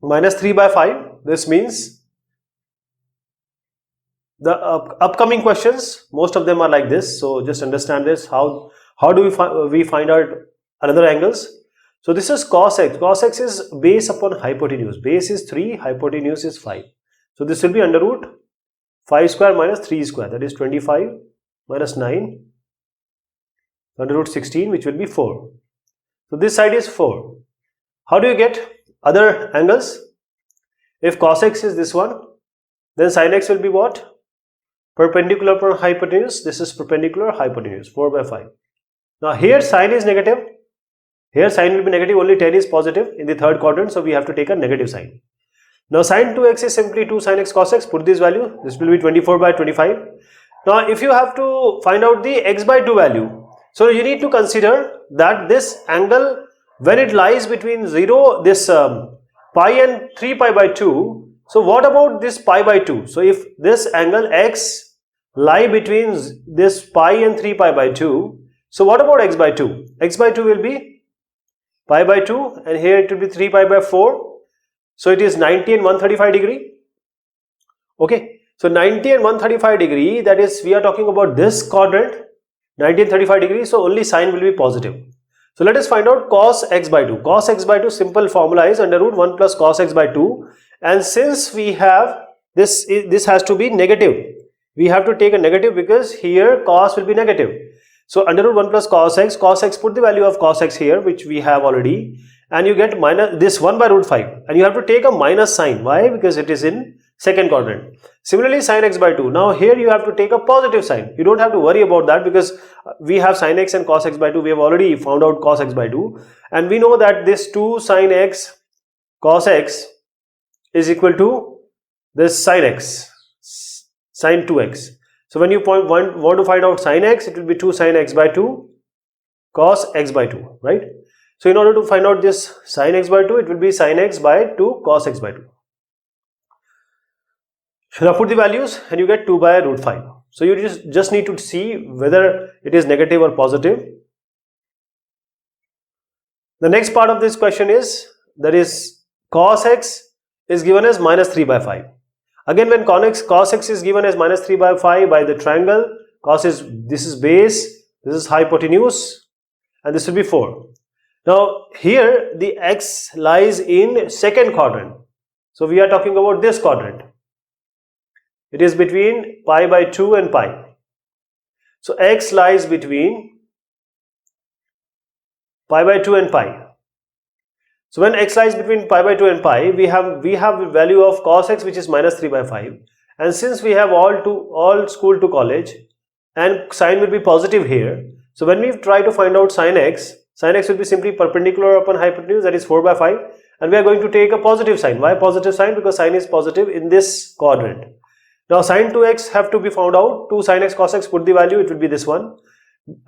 minus 3 by 5. This means the upcoming questions, most of them are like this. So just understand this. How do we find out another angles? So this is cos x. Cos x is base upon hypotenuse. Base is 3, hypotenuse is 5. So this will be under root 5 square minus 3 square, that is 25 minus 9 under root 16, which will be 4. So this side is 4. How do you get other angles? If cos x is this one, then sin x will be what? Perpendicular upon hypotenuse. This is perpendicular hypotenuse, 4 by 5. Now here sin is negative. Here sin will be negative, only 10 is positive in the third quadrant, so we have to take a negative sign. Now sin 2x is simply 2 sin x cos x. Put this value. This will be 24 by 25. Now if you have to find out the x by 2 value, so you need to consider that this angle, when it lies between 0, this pi and 3 pi by 2. So what about this pi by 2? So if this angle x lie between this pi and 3 pi by 2, so what about x by 2? X by 2 will be pi by 2, and here it will be 3 pi by 4. So it is 90 and 135 degree. Okay, so 90 and 135 degree, that is, we are talking about this quadrant, 90 and 35 degrees, so only sign will be positive. So let us find out cos x by 2. Cos x by 2, simple formula is under root 1 plus cos x by 2, and since we have this has to be negative, we have to take a negative because here cos will be negative. So under root 1 plus cos x, put the value of cos x here, which we have already, and you get minus this 1 by root 5, and you have to take a minus sign. Why? Because it is in second quadrant. Similarly sin x by 2, now here you have to take a positive sign. You don't have to worry about that because we have sin x and cos x by 2. We have already found out cos x by 2, and we know that this 2 sin x cos x is equal to this sin x sin 2x. So when you want to find out sin x, it will be 2 sin x by 2 cos x by 2, right? So in order to find out this sin x by 2, it will be sin x by 2 cos x by 2. Now put the values and you get 2 by root 5. So you just need to see whether it is negative or positive. The next part of this question is, that is cos x is given as minus 3 by 5. Again, when cos x is given as minus 3 by 5 by the triangle, this is base, this is hypotenuse, and this will be 4. Now here the x lies in second quadrant. So we are talking about this quadrant. It is between pi by 2 and pi. So x lies between pi by 2 and pi. So when x lies between pi by 2 and pi, we have the value of cos x, which is minus 3 by 5. And since we have all school to college, and sign will be positive here. So when we try to find out sin x will be simply perpendicular upon hypotenuse, that is 4 by 5. And we are going to take a positive sign. Why positive sign? Because sign is positive in this quadrant. Now sin 2x have to be found out. 2 sin x cos x, put the value, it will be this one.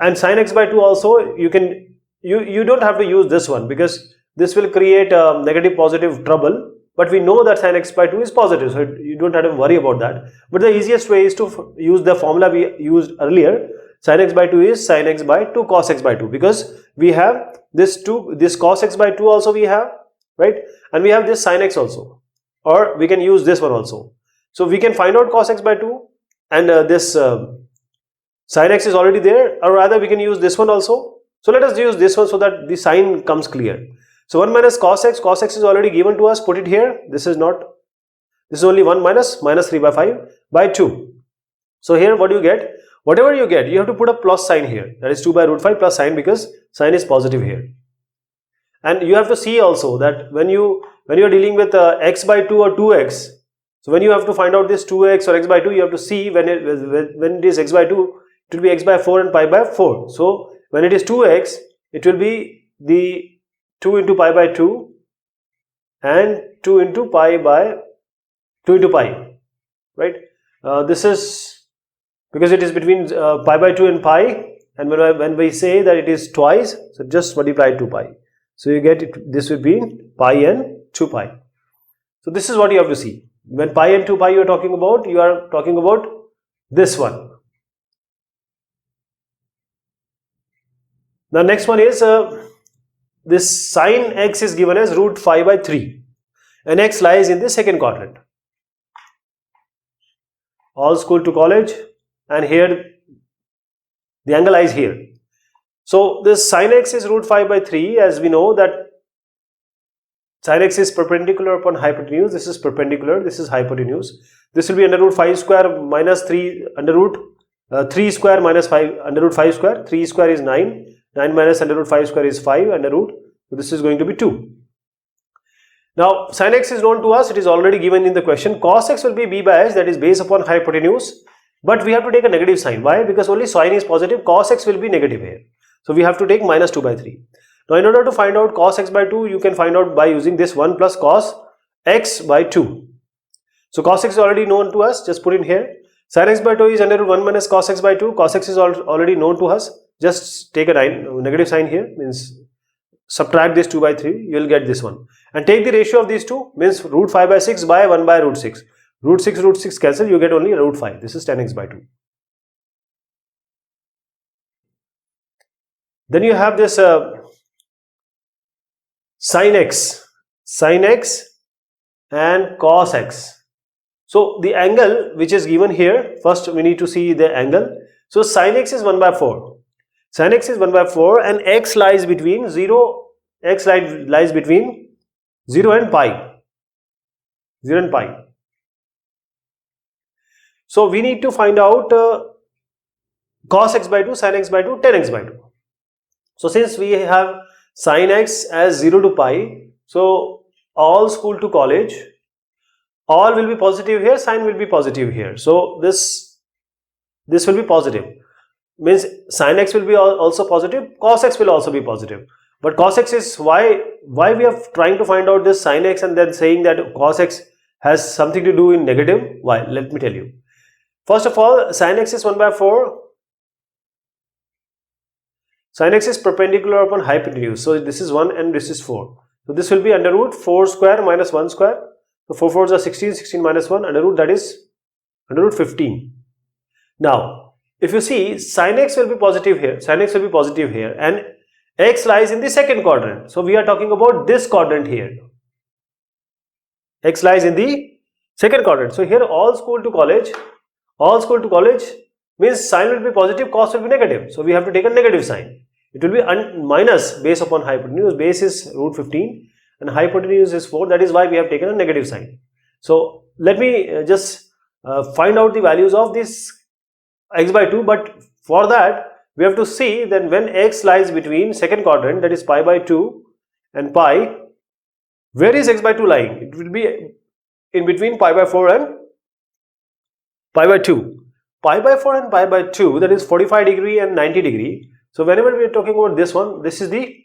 And sin x by 2 also, you don't have to use this one because this will create negative positive trouble. But we know that sin x by 2 is positive, so you don't have to worry about that. But the easiest way is to use the formula we used earlier. Sin x by 2 is sin x by 2 cos x by 2, because we have this cos x by 2 also we have, right? And we have this sin x also, or we can use this one also. So we can find out cos x by 2, and this sin x is already there, or rather we can use this one also. So let us use this one so that the sign comes clear. So 1 minus cos x is already given to us, put it here. This is only 1 minus 3 by 5 by 2. So here what do you get? Whatever you get, you have to put a plus sign here. That is 2 by root 5 plus sign, because sign is positive here. And you have to see also that when you are dealing with x by 2 or 2x, so when you have to find out this 2x or x by 2, you have to see when it is x by 2, it will be x by 4 and pi by 4. So when it is 2x, it will be the 2 into pi by 2 and 2 into pi by 2 into pi, right? This is because it is between pi by 2 and pi, and when we say that it is twice, so just multiply 2 pi. So you get it, this would be pi and 2 pi. So this is what you have to see. When pi and 2 pi you are talking about this one. The next one is this sine x is given as root 5 by 3 and x lies in the second quadrant. All school to college, and here the angle lies here. So this sine x is root 5 by 3, as we know that sine x is perpendicular upon hypotenuse. This is perpendicular, this is hypotenuse. This will be under root 5 square minus 3 under root 3 square minus 5 under root 5 square. 3 square is 9. 9 minus under root 5 square is 5 under root. So this is going to be 2. Now sin x is known to us. It is already given in the question. Cos x will be b by h, that is based upon hypotenuse. But we have to take a negative sign. Why? Because only sine is positive. Cos x will be negative here. So we have to take minus 2 by 3. Now in order to find out cos x by 2, you can find out by using this 1 plus cos x by 2. So cos x is already known to us. Just put in here. Sin x by 2 is under root 1 minus cos x by 2. Cos x is already known to us. Just take a negative sign here, means subtract this 2 by 3, you will get this one. And take the ratio of these two, means root 5 by 6 by 1 by root 6. Root 6 cancel, you get only root 5. This is tan x by 2. Then you have this sin x and cos x. So the angle which is given here, first we need to see the angle. So sin x is 1 by 4. Sin x is 1 by 4 and x lies between 0 between 0 and pi. 0 and pi. So we need to find out cos x by 2, sin x by 2, tan x by 2. So since we have sin x as 0 to pi, so all school to college, all will be positive here, sin will be positive here. So this will be positive. Means sin x will be also positive, cos x will also be positive. But cos x is why we are trying to find out this sin x and then saying that cos x has something to do in negative. Why? Let me tell you. First of all, sin x is 1 by 4. Sin x is perpendicular upon hypotenuse. So this is 1 and this is 4. So this will be under root 4 square minus 1 square. So 4 4s are 16, 16 minus 1, under root, that is under root 15. Now, if you see, sin x will be positive here, and x lies in the second quadrant. So we are talking about this quadrant here. X lies in the second quadrant. So here all school to college means sin will be positive, cos will be negative. So we have to take a negative sign. It will be minus base upon hypotenuse. Base is root 15 and hypotenuse is 4. That is why we have taken a negative sign. So let me just find out the values of this x by 2, but for that we have to see that when x lies between second quadrant, that is pi by 2 and pi, where is x by 2 lying? It will be in between pi by 4 and pi by 2. Pi by 4 and pi by 2, that is 45 degree and 90 degree. So whenever we are talking about this one, this is the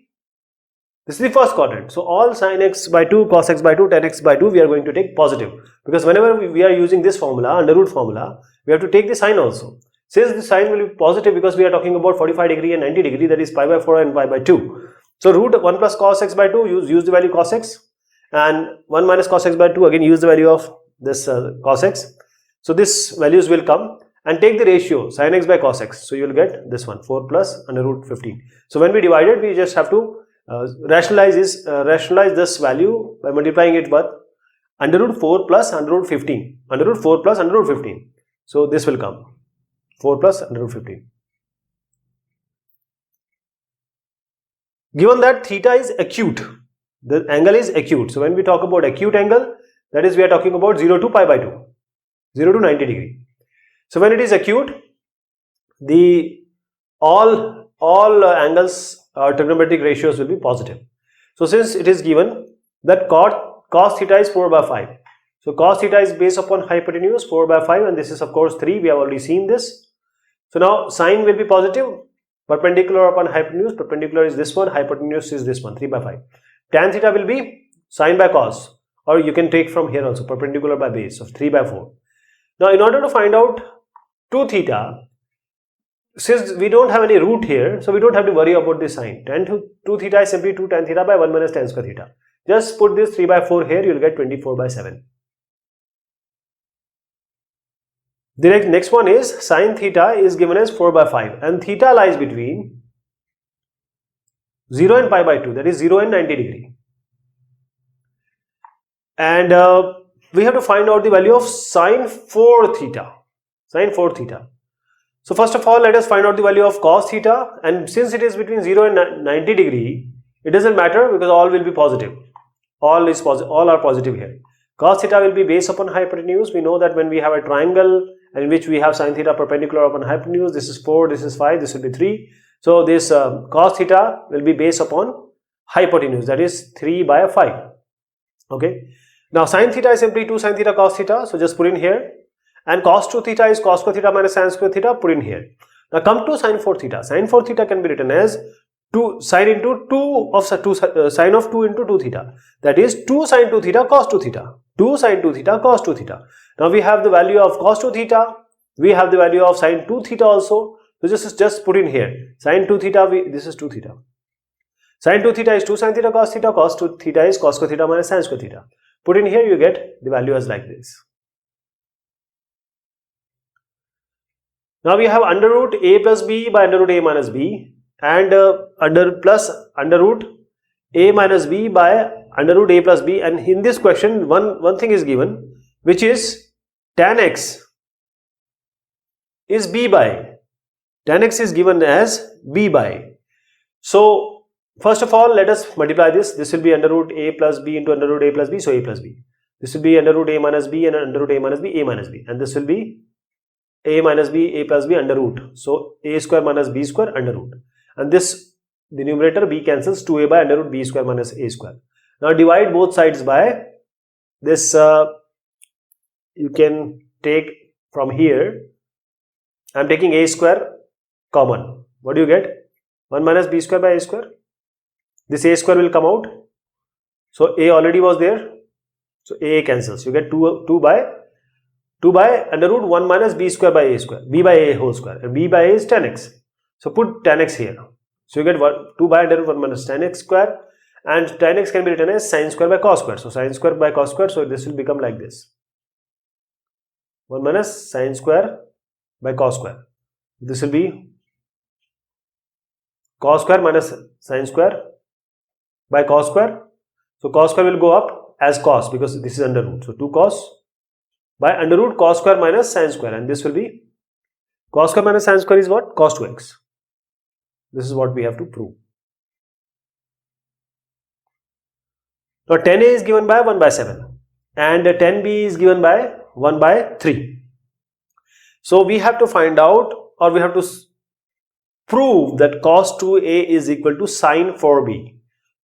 first quadrant. So all sin x by 2, cos x by 2, tan x by 2, we are going to take positive, because whenever we are using this formula, under root formula, we have to take the sign also. Since the sign will be positive, because we are talking about 45 degree and 90 degree, that is pi by 4 and pi by 2. So root 1 plus cos x by 2, use the value cos x, and 1 minus cos x by 2, again use the value of this cos x. So this values will come, and take the ratio sin x by cos x. So you will get this one, 4 plus under root 15. So when we divide it, we just have to rationalize this value by multiplying it with under root 4 plus under root 15. Under root 4 plus under root 15. So this will come 4 plus under root 15. Given that theta is acute, the angle is acute. So when we talk about acute angle, that is we are talking about 0 to pi by 2, 0 to 90 degree. So when it is acute, the all angles or trigonometric ratios will be positive. So since it is given that cos theta is 4 by 5. So cos theta is based upon hypotenuse 4 by 5, and this is of course 3. We have already seen this. So now sine will be positive, perpendicular upon hypotenuse. Perpendicular is this one, hypotenuse is this one, 3 by 5. Tan theta will be sine by cos, or you can take from here also perpendicular by base of 3 by 4. Now in order to find out 2 theta, since we don't have any root here, so we don't have to worry about this sign. Tan 2 theta is simply 2 tan theta by 1 minus tan square theta. Just put this 3 by 4 here, you will get 24 by 7. The next one is sine theta is given as 4 by 5 and theta lies between 0 and pi by 2, that is 0 and 90 degree. And we have to find out the value of sine 4 theta. Sine 4 theta. So first of all, let us find out the value of cos theta, and since it is between 0 and 90 degree, it doesn't matter because all will be positive. All are positive here. Cos theta will be based upon hypotenuse. We know that when we have a triangle in which we have sine theta perpendicular upon hypotenuse, this is 4, this is 5, this will be 3. So this cos theta will be based upon hypotenuse, that is 3 by 5. Okay. Now sine theta is simply 2 sine theta cos theta, so just put in here. And cos 2 theta is cos square theta minus sin square theta, put in here. Now come to sine 4 theta. Sine 4 theta can be written as 2 sine into 2 of sine of 2 into 2 theta. That is 2 sine 2 theta cos 2 theta. 2 sine 2 theta cos 2 theta. Now we have the value of cos 2 theta. We have the value of sine 2 theta also. So just put in here. Sine 2 theta, this is 2 theta. Sine 2 theta is 2 sine theta cos theta. Cos 2 theta is cos square theta minus sin square theta. Put in here, you get the value as like this. Now we have under root a plus b by under root a minus b, and under root a minus b by under root a plus b, and in this question one thing is given, which is tan x is b by, tan x is given as b by. So first of all, let us multiply this. This will be under root a plus b into under root a plus b, so a plus b. This will be under root a minus b and under root a minus b, a minus b, and this will be a minus b, a plus b under root. So a square minus b square under root, and this, the numerator b cancels, 2a by under root b square minus a square. Now divide both sides by this. You can take from here. I am taking a square common. What do you get? 1 minus b square by a square. This a square will come out. So a already was there. So a cancels. You get 2 by under root 1 minus b square by a square, b by a whole square, and b by a is tan x. So put tan x here. So you get 2 by under root 1 minus tan x square, and tan x can be written as sin square by cos square. So sin square by cos square, so this will become like this. 1 minus sin square by cos square. This will be cos square minus sin square by cos square. So cos square will go up as cos because this is under root. So 2 cos by under root cos square minus sin square, and this will be cos square minus sin square is what? Cos 2x. This is what we have to prove. Now tan a is given by 1 by 7 and tan b is given by 1 by 3. So we have to find out, or we have to prove that cos 2a is equal to sin 4b.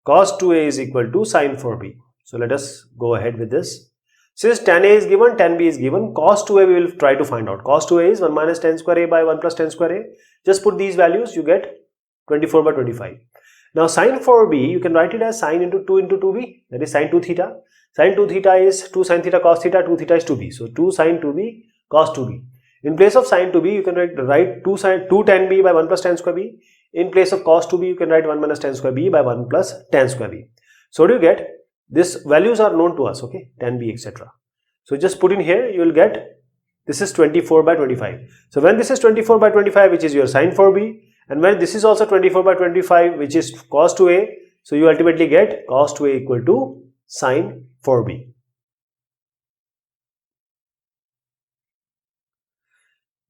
Cos 2a is equal to sin 4b. So let us go ahead with this. Since tan a is given, tan b is given, cos 2a we will try to find out. Cos 2a is 1 minus tan square a by 1 plus tan square a. Just put these values, you get 24 by 25. Now sin 4b, you can write it as sin into 2 into 2b, that is sin 2 theta. Sin 2 theta is 2 sin theta cos theta, 2 theta is 2b. So 2 sin 2b cos 2b. In place of sin 2b, you can write 2 tan b by 1 plus tan square b. In place of cos 2b, you can write 1 minus tan square b by 1 plus tan square b. So what do you get? These values are known to us, okay, tan b, etc. So just put in here, you will get, this is 24 by 25. So when this is 24 by 25, which is your sin 4b, and when this is also 24 by 25, which is cos 2a, so you ultimately get cos 2a equal to sin 4b.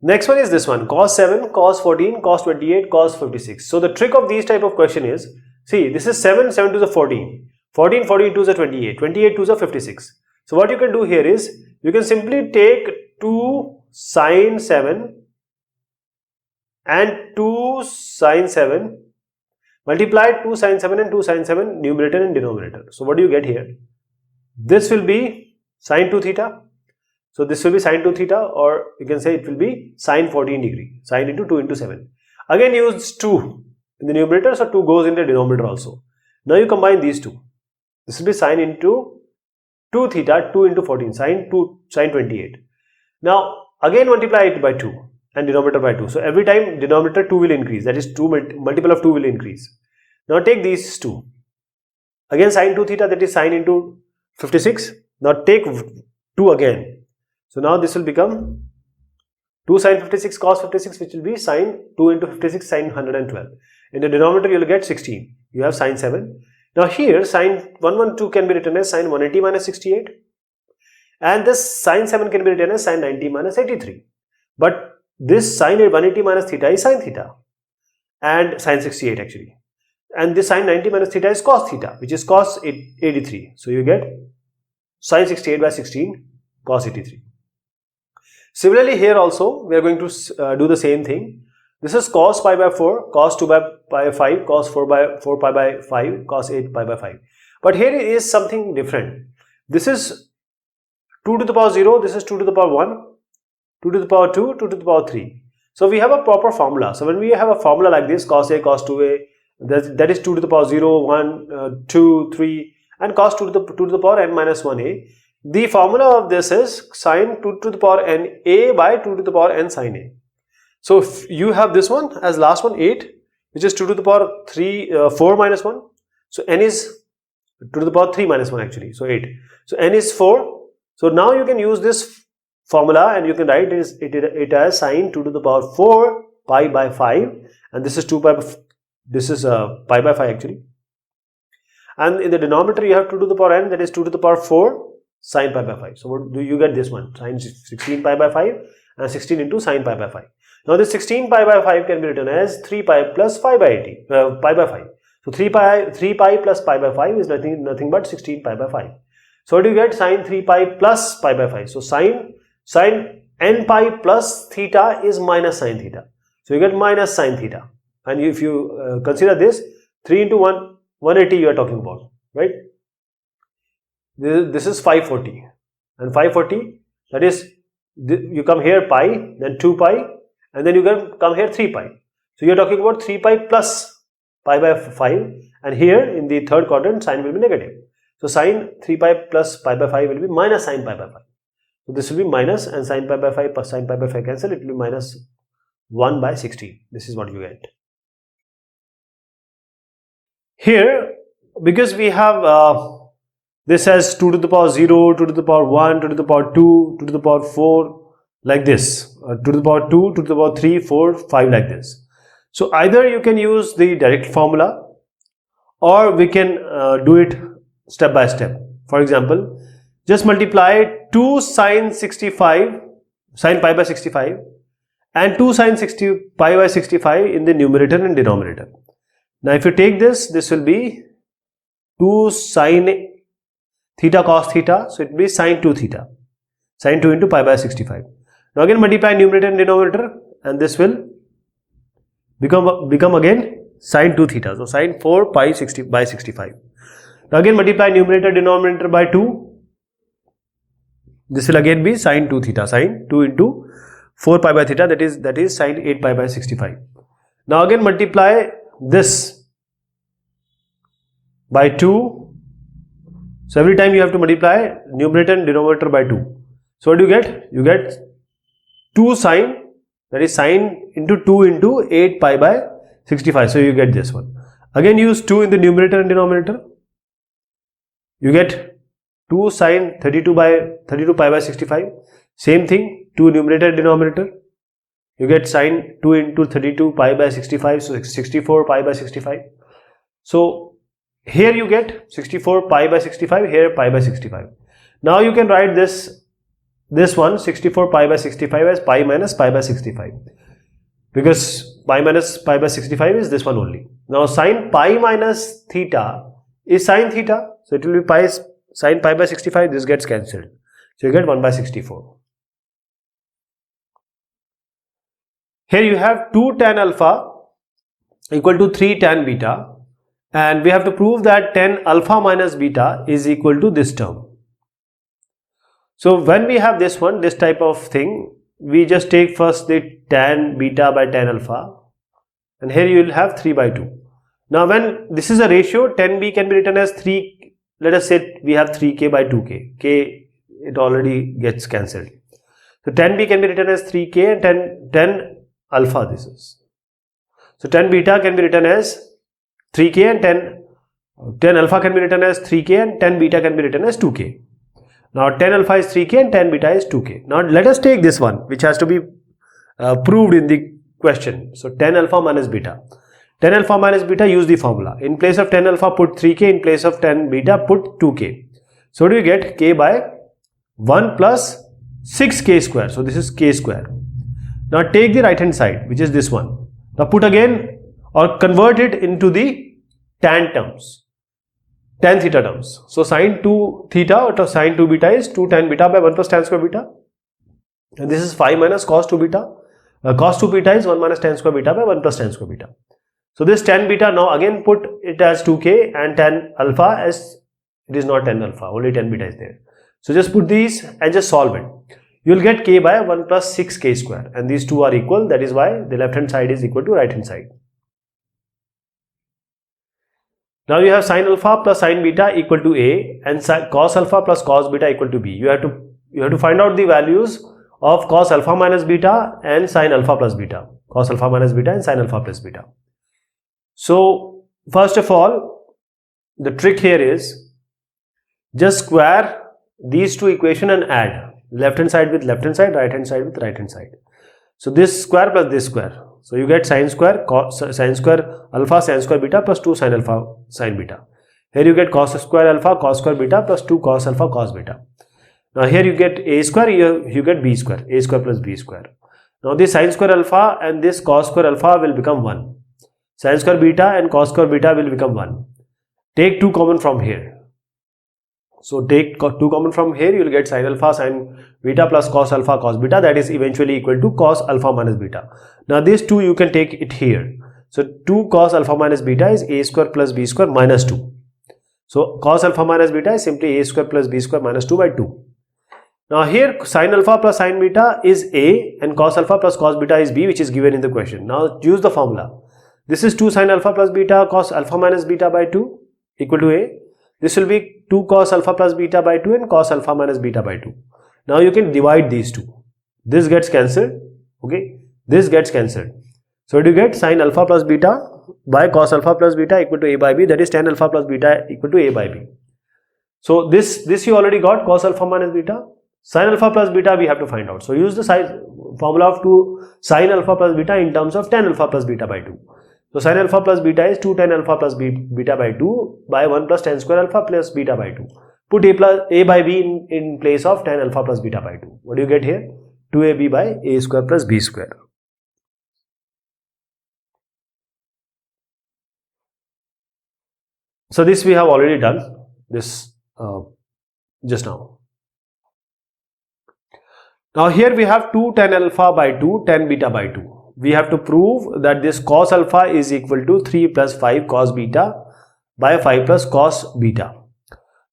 Next one is this one, cos 7, cos 14, cos 28, cos 56. So the trick of these type of question is, see, this is 7, 7 to the 14. 14, 14 to the 28, 28 to the 56. So what you can do here is, you can simply take 2 sin 7 and 2 sin 7, multiply 2 sin 7 and 2 sin 7, numerator and denominator. So what do you get here? This will be sin 2 theta. So this will be sin 2 theta, or you can say it will be sin 14 degree, sin into 2 into 7. Again use 2 in the numerator, so 2 goes in the denominator also. Now you combine these two. This will be sine into 2 theta, 2 into 14, sine 28. Now again multiply it by 2 and denominator by 2. So every time denominator 2 will increase, that is 2 multiple of 2 will increase. Now take these 2. Again sine 2 theta, that is sine into 56. Now take 2 again. So now this will become 2 sine 56 cos 56, which will be sine 2 into 56 sine 112. In the denominator you will get 16. You have sine 7. Now here sine 112 can be written as sine 180 minus 68. And this sine 7 can be written as sine 90 minus 83. But this sine 180 minus theta is sine theta. And sine 68 actually. And this sine 90 minus theta is cos theta, which is cos 83. So you get sine 68 by 16 cos 83. Similarly here also we are going to do the same thing. This is cos pi by 4, cos 2 by 5, cos 4 pi by 5, cos 8 pi by 5. But here is something different. This is 2 to the power 0, this is 2 to the power 1, 2 to the power 2, 2 to the power 3. So we have a proper formula. So when we have a formula like this, cos A, cos 2A, that is 2 to the power 0, 1, 2, 3 and cos 2 to the power n minus 1a. The formula of this is sine 2 to the power n a by 2 to the power n sine a. So if you have this one as last one 8, which is 2 to the power 4 minus 1. So n is 2 to the power 3 minus 1 actually. So 8. So n is 4. So now you can use this formula and you can write it as sine 2 to the power 4 pi by 5, and this is 2 pi. This is pi by 5 actually. And in the denominator you have 2 to the power n, that is 2 to the power 4 sine pi by 5. So what do you get? This one, sine 16 pi by 5 and 16 into sine pi by 5. Now this 16 pi by 5 can be written as 3 pi plus 5 by 80, pi by 5. So 3 pi plus pi by 5 is nothing but 16 pi by 5. So what do you get? Sine 3 pi plus pi by 5. So sine n pi plus theta is minus sine theta. So you get minus sine theta. And if you consider this, 3 into 1, 180 you are talking about, right? This is 540. And 540, that is, you come here pi, then 2 pi, and then you can come here 3 pi. So you are talking about 3 pi plus pi by 5. And here in the third quadrant, sine will be negative. So sine 3 pi plus pi by 5 will be minus sine pi by 5. So this will be minus, and sine pi by 5 plus sine pi by 5 cancel, it will be minus 1 by 16. This is what you get. Here, because we have this as 2 to the power 0, 2 to the power 1, 2 to the power 2, 2 to the power 4, like this, 2 to the power 2, 2 to the power 3, 4, 5 like this. So either you can use the direct formula, or we can do it step by step. For example, just multiply 2 sine 65, sine pi by 65 and 2 sine 60 pi by 65 in the numerator and denominator. Now if you take this, this will be 2 sine theta cos theta, so it will be sine 2 theta, sine 2 into pi by 65. Now again multiply numerator and denominator, and this will become again sine 2 theta, so sine 4 pi 60 by 65. Now again multiply numerator denominator by 2, this will again be sine 2 theta, sine 2 into 4 pi by theta, that is sine 8 pi by 65. Now again multiply this by 2. So every time you have to multiply numerator and denominator by 2. So what do you get? You get 2 sine, that is sine into 2 into 8 pi by 65. So you get this one. Again use 2 in the numerator and denominator. You get 2 sine 32 pi by 65. Same thing, 2 numerator denominator. You get sine 2 into 32 pi by 65, so 64 pi by 65. So here you get 64 pi by 65, here pi by 65. Now you can write this one 64 pi by 65 as pi minus pi by 65, because pi minus pi by 65 is this one only. Now sine pi minus theta is sine theta, so it will be pi sine pi by 65, this gets cancelled. So you get 1 by 64. Here you have 2 tan alpha equal to 3 tan beta, and we have to prove that tan alpha minus beta is equal to this term. So when we have this one, this type of thing, we just take first the tan beta by tan alpha, and here you will have 3 by 2. Now when this is a ratio, tan b can be written as 3 let us say we have 3k by 2k. K, it already gets cancelled. So 10b can be written as 3k and 10 alpha this is. So 10 beta can be written as 3k and 10 alpha can be written as 3k and 10 beta can be written as 2k. Now 10 alpha is 3k and 10 beta is 2k. Now let us take this one which has to be proved in the question. So 10 alpha minus beta. 10 alpha minus beta, use the formula. In place of 10 alpha put 3k, in place of 10 beta put 2k. So what do you get? K by 1 plus 6k square. So this is k square. Now take the right hand side which is this one. Now put again or convert it into the tan terms. Tan theta terms. So sin 2 theta or sin 2 beta is 2 tan beta by 1 plus tan square beta. And this is 5 minus cos 2 beta. Cos 2 beta is 1 minus tan square beta by 1 plus tan square beta. So this tan beta, now again put it as 2k and tan alpha as it is not tan alpha, only tan beta is there. So just put these and just solve it. You will get k by 1 plus 6k square and these two are equal. That is why the left hand side is equal to right hand side. Now you have sin alpha plus sin beta equal to a and cos alpha plus cos beta equal to b. You have to find out the values of cos alpha minus beta and sin alpha plus beta. Cos alpha minus beta and sin alpha plus beta. So first of all, the trick here is just square these two equations and add left hand side with left hand side, right hand side with right hand side. So this square plus this square. So you get sin square alpha sin square beta plus 2 sin alpha sin beta. Here you get cos square alpha cos square beta plus 2 cos alpha cos beta. Now here you get a square, you get b square, a square plus b square. Now this sin square alpha and this cos square alpha will become 1. Sin square beta and cos square beta will become 1. Take 2 common from here. So take 2 common from here, you will get sin alpha sin beta plus cos alpha cos beta, that is eventually equal to cos alpha minus beta. Now these 2 you can take it here. So 2 cos alpha minus beta is a square plus b square minus 2. So cos alpha minus beta is simply a square plus b square minus 2 by 2. Now here sin alpha plus sin beta is a and cos alpha plus cos beta is b, which is given in the question. Now use the formula. This is 2 sin alpha plus beta cos alpha minus beta by 2 equal to a. This will be 2 cos alpha plus beta by 2 and cos alpha minus beta by 2. Now you can divide these two. This gets cancelled. Okay. This gets cancelled. So what do you get? Sin alpha plus beta by cos alpha plus beta equal to a by b, that is tan alpha plus beta equal to a by b. So this you already got, cos alpha minus beta. Sin alpha plus beta we have to find out. So use the formula of 2 sin alpha plus beta in terms of tan alpha plus beta by 2. So sin alpha plus beta is 2 tan alpha plus beta by 2 by 1 plus tan square alpha plus beta by 2. Put a by b in place of tan alpha plus beta by 2. What do you get here? 2ab by a square plus b square. So this we have already done this just now. Now here we have 2 tan alpha by 2 tan beta by 2. We have to prove that this cos alpha is equal to 3 plus 5 cos beta by 5 plus cos beta.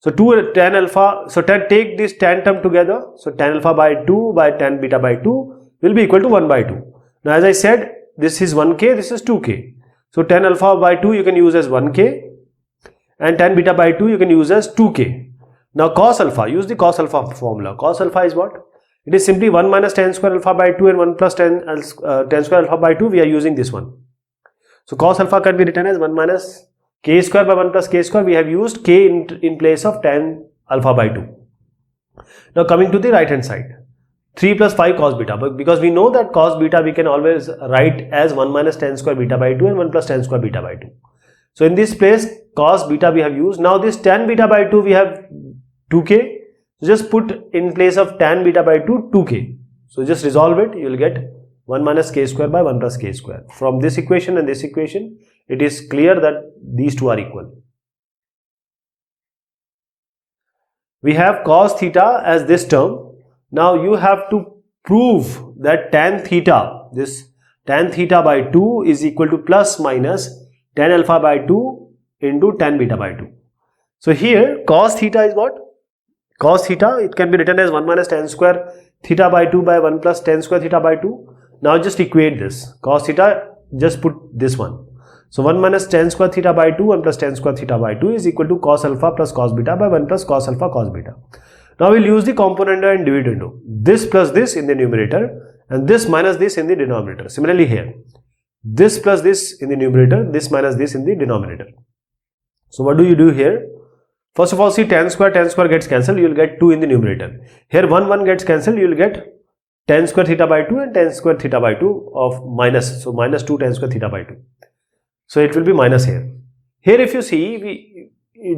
So 2 tan alpha, so take this tan term together. So tan alpha by 2 by tan beta by 2 will be equal to 1 by 2. Now as I said, this is 1k, this is 2k. So tan alpha by 2 you can use as 1k and tan beta by 2 you can use as 2k. Now cos alpha, use the cos alpha formula. Cos alpha is what? It is simply 1 minus tan square alpha by 2 and 1 plus tan square alpha by 2. We are using this one. So cos alpha can be written as 1 minus k square by 1 plus k square. We have used k in place of tan alpha by 2. Now coming to the right hand side. 3 plus 5 cos beta. But because we know that cos beta we can always write as 1 minus tan square beta by 2 and 1 plus tan square beta by 2. So in this place cos beta we have used. Now this tan beta by 2 we have 2k. So just put in place of tan beta by 2 2k. So just resolve it. You will get 1 minus k square by 1 plus k square. From this equation and this equation, it is clear that these two are equal. We have cos theta as this term. Now you have to prove that tan theta, this tan theta by 2 is equal to plus minus tan alpha by 2 into tan beta by 2. So here cos theta is what? Cos theta, it can be written as 1 minus tan square theta by 2 by 1 plus tan square theta by 2. Now just equate this. Cos theta, just put this one. So 1 minus tan square theta by 2, 1 plus tan square theta by 2 is equal to cos alpha plus cos beta by 1 plus cos alpha cos beta. Now we'll use the componendo and dividendo. This plus this in the numerator and this minus this in the denominator. Similarly here, this plus this in the numerator, this minus this in the denominator. So what do you do here? First of all, see tan square gets cancelled, you will get 2 in the numerator. Here 1 gets cancelled, you will get tan square theta by 2 and tan square theta by 2 of minus. So minus 2 tan square theta by 2. So it will be minus here. Here if you see,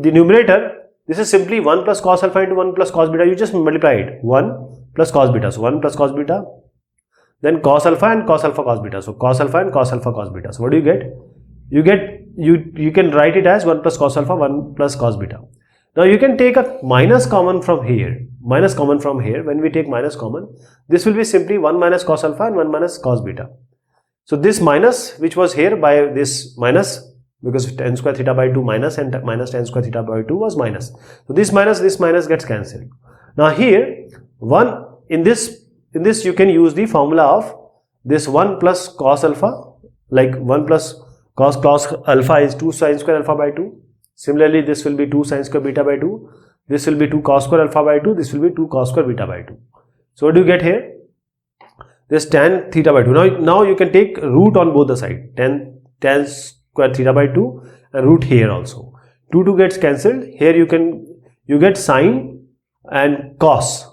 the numerator, this is simply 1 plus cos alpha into 1 plus cos beta. You just multiply it. 1 plus cos beta. So 1 plus cos beta. Then cos alpha and cos alpha cos beta. So cos alpha and cos alpha cos beta. So what do you get? You can write it as 1 plus cos alpha, 1 plus cos beta. Now you can take a minus common from here. Minus common from here. When we take minus common, this will be simply 1 minus cos alpha and 1 minus cos beta. So this minus, which was here by this minus, because tan square theta by 2 minus and minus tan square theta by 2 was minus. So this minus gets cancelled. Now here, in this you can use the formula of this 1 plus cos alpha, like 1 plus cos alpha is 2 sin square alpha by 2. Similarly, this will be 2 sin square beta by 2. This will be 2 cos square alpha by 2. This will be 2 cos square beta by 2. So what do you get here? This tan theta by 2. Now you can take root on both the side. Tan square theta by 2 and root here also. 2 gets cancelled. Here you get sine and cos.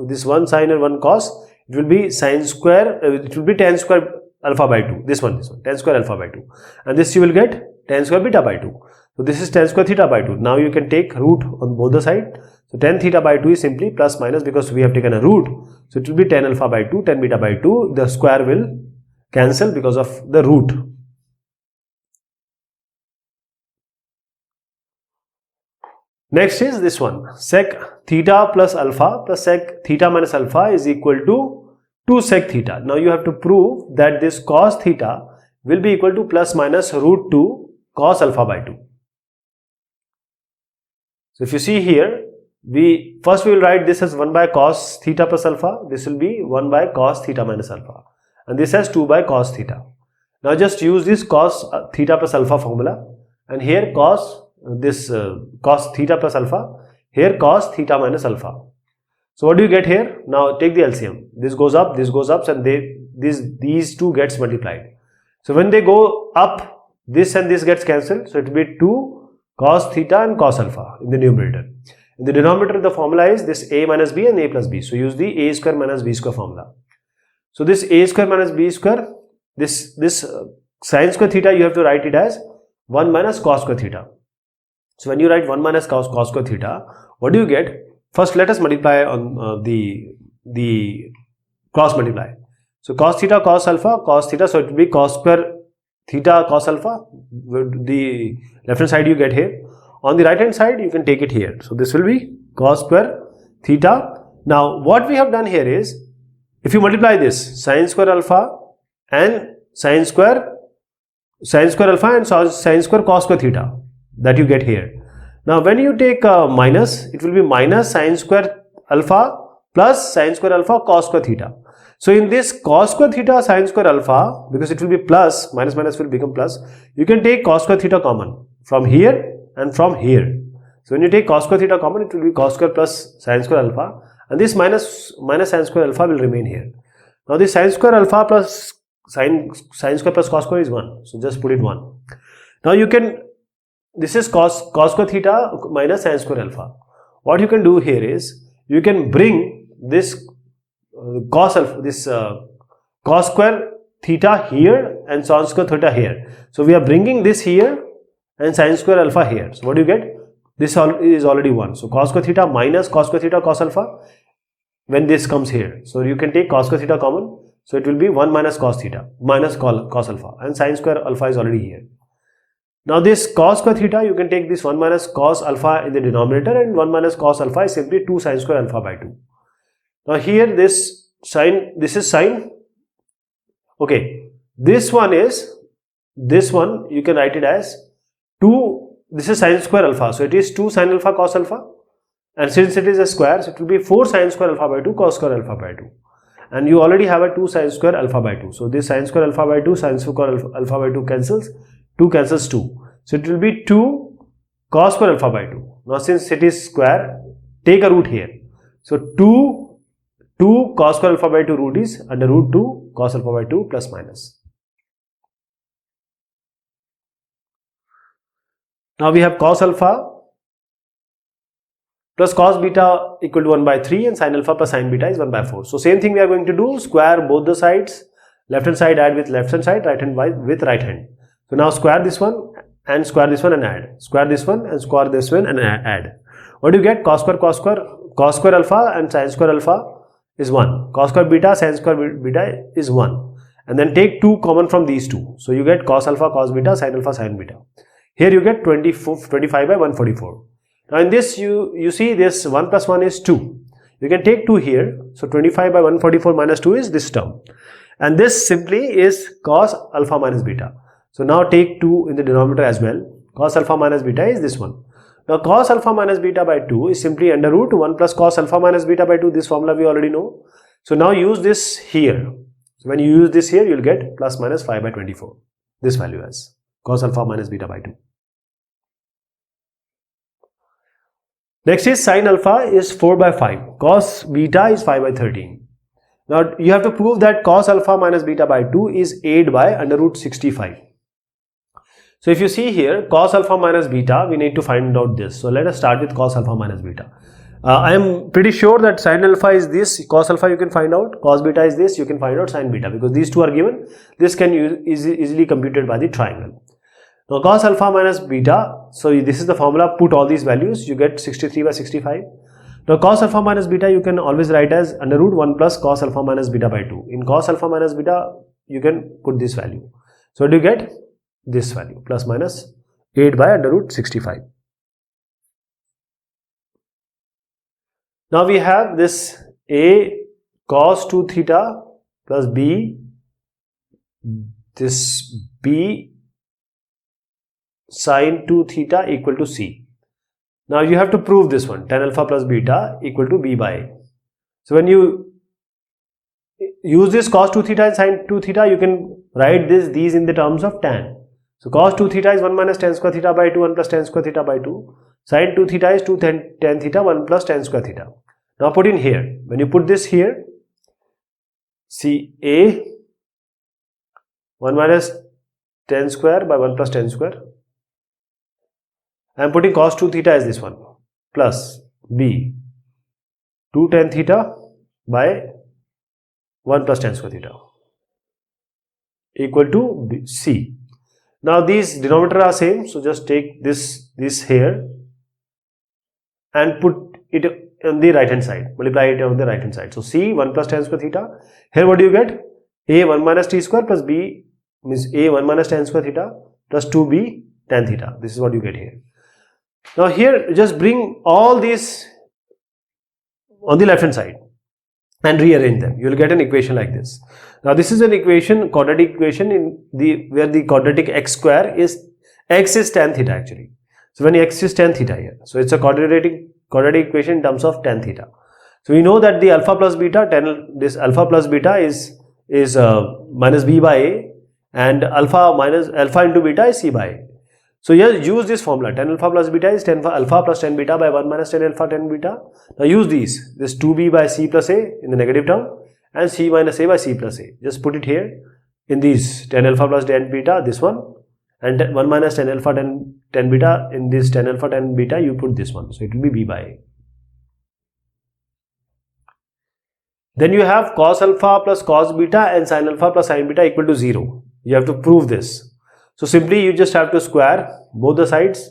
This one sine and one cos, it will be sine square, it will be tan square alpha by 2. This one, tan square alpha by 2. And this you will get tan square beta by 2. So this is tan square theta by 2. Now you can take root on both the side. So tan theta by 2 is simply plus minus because we have taken a root. So it will be tan alpha by 2, tan beta by 2. The square will cancel because of the root. Next is this one. Sec theta plus alpha plus sec theta minus alpha is equal to 2 sec theta. Now you have to prove that this cos theta will be equal to plus minus root 2 cos alpha by 2. So if you see here, we will write this as 1 by cos theta plus alpha. This will be 1 by cos theta minus alpha. And this has 2 by cos theta. Now just use this cos theta plus alpha formula. And here cos theta plus alpha. Here cos theta minus alpha. So what do you get here? Now take the LCM. This goes up and these two gets multiplied. So when they go up, this and this gets cancelled. So it will be 2 cos theta and cos alpha in the numerator. In the denominator, the formula is this a minus b and a plus b. So use the a square minus b square formula. So this a square minus b square, this sin square theta, you have to write it as 1 minus cos square theta. So when you write 1 minus cos square theta, what do you get? First, let us multiply on the cross multiply. So cos theta cos alpha cos theta. So it will be cos square theta cos alpha. The left hand side you get here. On the right hand side you can take it here. So this will be cos square theta. Now what we have done here is, if you multiply this sin square alpha and sin square alpha and sin square cos square theta, that you get here. Now when you take minus, it will be minus sin square alpha plus sin square alpha cos square theta. So in this cos square theta sin square alpha, because it will be plus, minus will become plus, you can take cos square theta common from here and from here. So when you take cos square theta common, it will be cos square plus sin square alpha, and this minus sin square alpha will remain here. Now this sin square alpha plus sin square plus cos square is 1. So just put it 1. Now you can, this is cos square theta minus sin square alpha. What you can do here is, you can bring this cos square theta here and sin square theta here. So we are bringing this here and sin square alpha here. So what do you get? This is already 1. So cos square theta minus cos square theta cos alpha, when this comes here. So you can take cos square theta common. So it will be 1 minus cos theta minus cos alpha, and sin square alpha is already here. Now this cos square theta, you can take this 1 minus cos alpha in the denominator, and 1 minus cos alpha is simply 2 sin square alpha by 2. Now here this is sine. Okay, this one you can write it as 2, this is sin square alpha. So it is 2 sin alpha cos alpha, and since it is a square, so it will be 4 sin square alpha by 2 cos square alpha by 2. And you already have a 2 sin square alpha by 2. So this sin square alpha by 2, sin square alpha by 2 cancels. 2 cancels 2. So it will be 2 cos square alpha by 2. Now since it is square, take a root here. So 2 cos square alpha by 2 root is under root 2 cos alpha by 2 plus minus. Now we have cos alpha plus cos beta equal to 1 by 3 and sin alpha plus sin beta is 1 by 4. So same thing we are going to do, square both the sides, left hand side add with left hand side, right hand with right hand. So now square this one and square this one and add. Square this one and square this one and add. What do you get? Cos square alpha and sin square alpha is 1. Cos square beta, sin square beta is 1. And then take 2 common from these two. So you get cos alpha, cos beta, sin alpha, sin beta. Here you get 25 by 144. Now in this you see this 1 plus 1 is 2. You can take 2 here. So 25 by 144 minus 2 is this term. And this simply is cos alpha minus beta. So now take 2 in the denominator as well. Cos alpha minus beta is this one. Now cos alpha minus beta by 2 is simply under root 1 plus cos alpha minus beta by 2. This formula we already know. So now use this here. So when you use this here, you will get plus minus 5 by 24. This value as cos alpha minus beta by 2. Next is sin alpha is 4 by 5. Cos beta is 5 by 13. Now you have to prove that cos alpha minus beta by 2 is 8 by under root 65. So if you see here, cos alpha minus beta, we need to find out this. So let us start with cos alpha minus beta. I am pretty sure that sin alpha is this, cos alpha you can find out, cos beta is this, you can find out sin beta because these two are given. This can easily computed by the triangle. Now cos alpha minus beta, so this is the formula, put all these values, you get 63 by 65. Now cos alpha minus beta you can always write as under root 1 plus cos alpha minus beta by 2. In cos alpha minus beta you can put this value. So do you get this value plus minus 8 by under root 65. Now we have this A cos 2 theta plus B, this B sin 2 theta equal to C. Now you have to prove this one, tan alpha plus beta equal to B by A. So when you use this cos 2 theta and sin 2 theta, you can write these in the terms of tan. So cos 2 theta is 1 minus tan square theta by 2, 1 plus tan square theta by 2. Sin 2 theta is 2 tan theta, 1 plus tan square theta. Now put in here. When you put this here, see A 1 minus tan square by 1 plus tan square. I am putting cos 2 theta as this one plus B 2 tan theta by 1 plus tan square theta equal to B, C. Now these denominator are same, so just take this here and put it on the right hand side, multiply it on the right hand side. So C 1 plus tan square theta. Here what do you get? A 1 minus t square plus B means A 1 minus tan square theta plus 2B tan theta. This is what you get here. Now here just bring all these on the left hand side and rearrange them. You will get an equation like this. Now this is an equation, quadratic equation in where the quadratic x square is x is tan theta actually. So when x is tan theta here, so it's a quadratic equation in terms of tan theta. So we know that the alpha plus beta, this alpha plus beta is minus b by a, and alpha into beta is c by a. So yes, use this formula. Tan alpha plus beta is tan alpha plus tan beta by 1 minus tan alpha tan beta. Now use this 2b by c plus a in the negative term and c minus a by c plus a. Just put it here in these tan alpha plus tan beta, this one, and 1 minus tan alpha tan beta in this tan alpha tan beta, you put this one. So it will be b by a. Then you have cos alpha plus cos beta and sin alpha plus sin beta equal to 0. You have to prove this. So simply you just have to square both the sides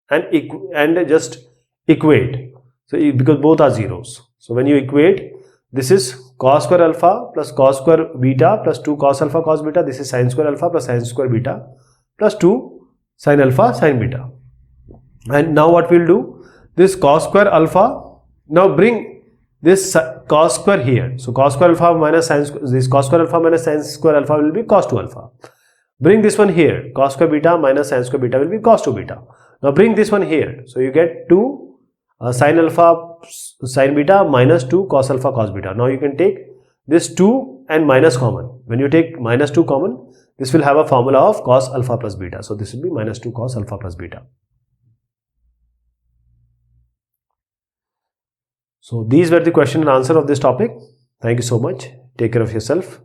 and just equate. So because both are zeros. So when you equate, this is cos square alpha plus cos square beta plus 2 cos alpha cos beta. This is sin square alpha plus sin square beta plus 2 sin alpha sin beta. And now what we'll do? This cos square alpha. Now bring this cos square here. So cos square alpha minus sin square alpha will be cos 2 alpha. Bring this one here, cos square beta minus sin square beta will be cos 2 beta. Now bring this one here, so you get 2 sin alpha sin beta minus 2 cos alpha cos beta. Now you can take this 2 and minus common. When you take minus 2 common, this will have a formula of cos alpha plus beta. So this will be minus 2 cos alpha plus beta. So these were the question and answer of this topic. Thank you so much. Take care of yourself.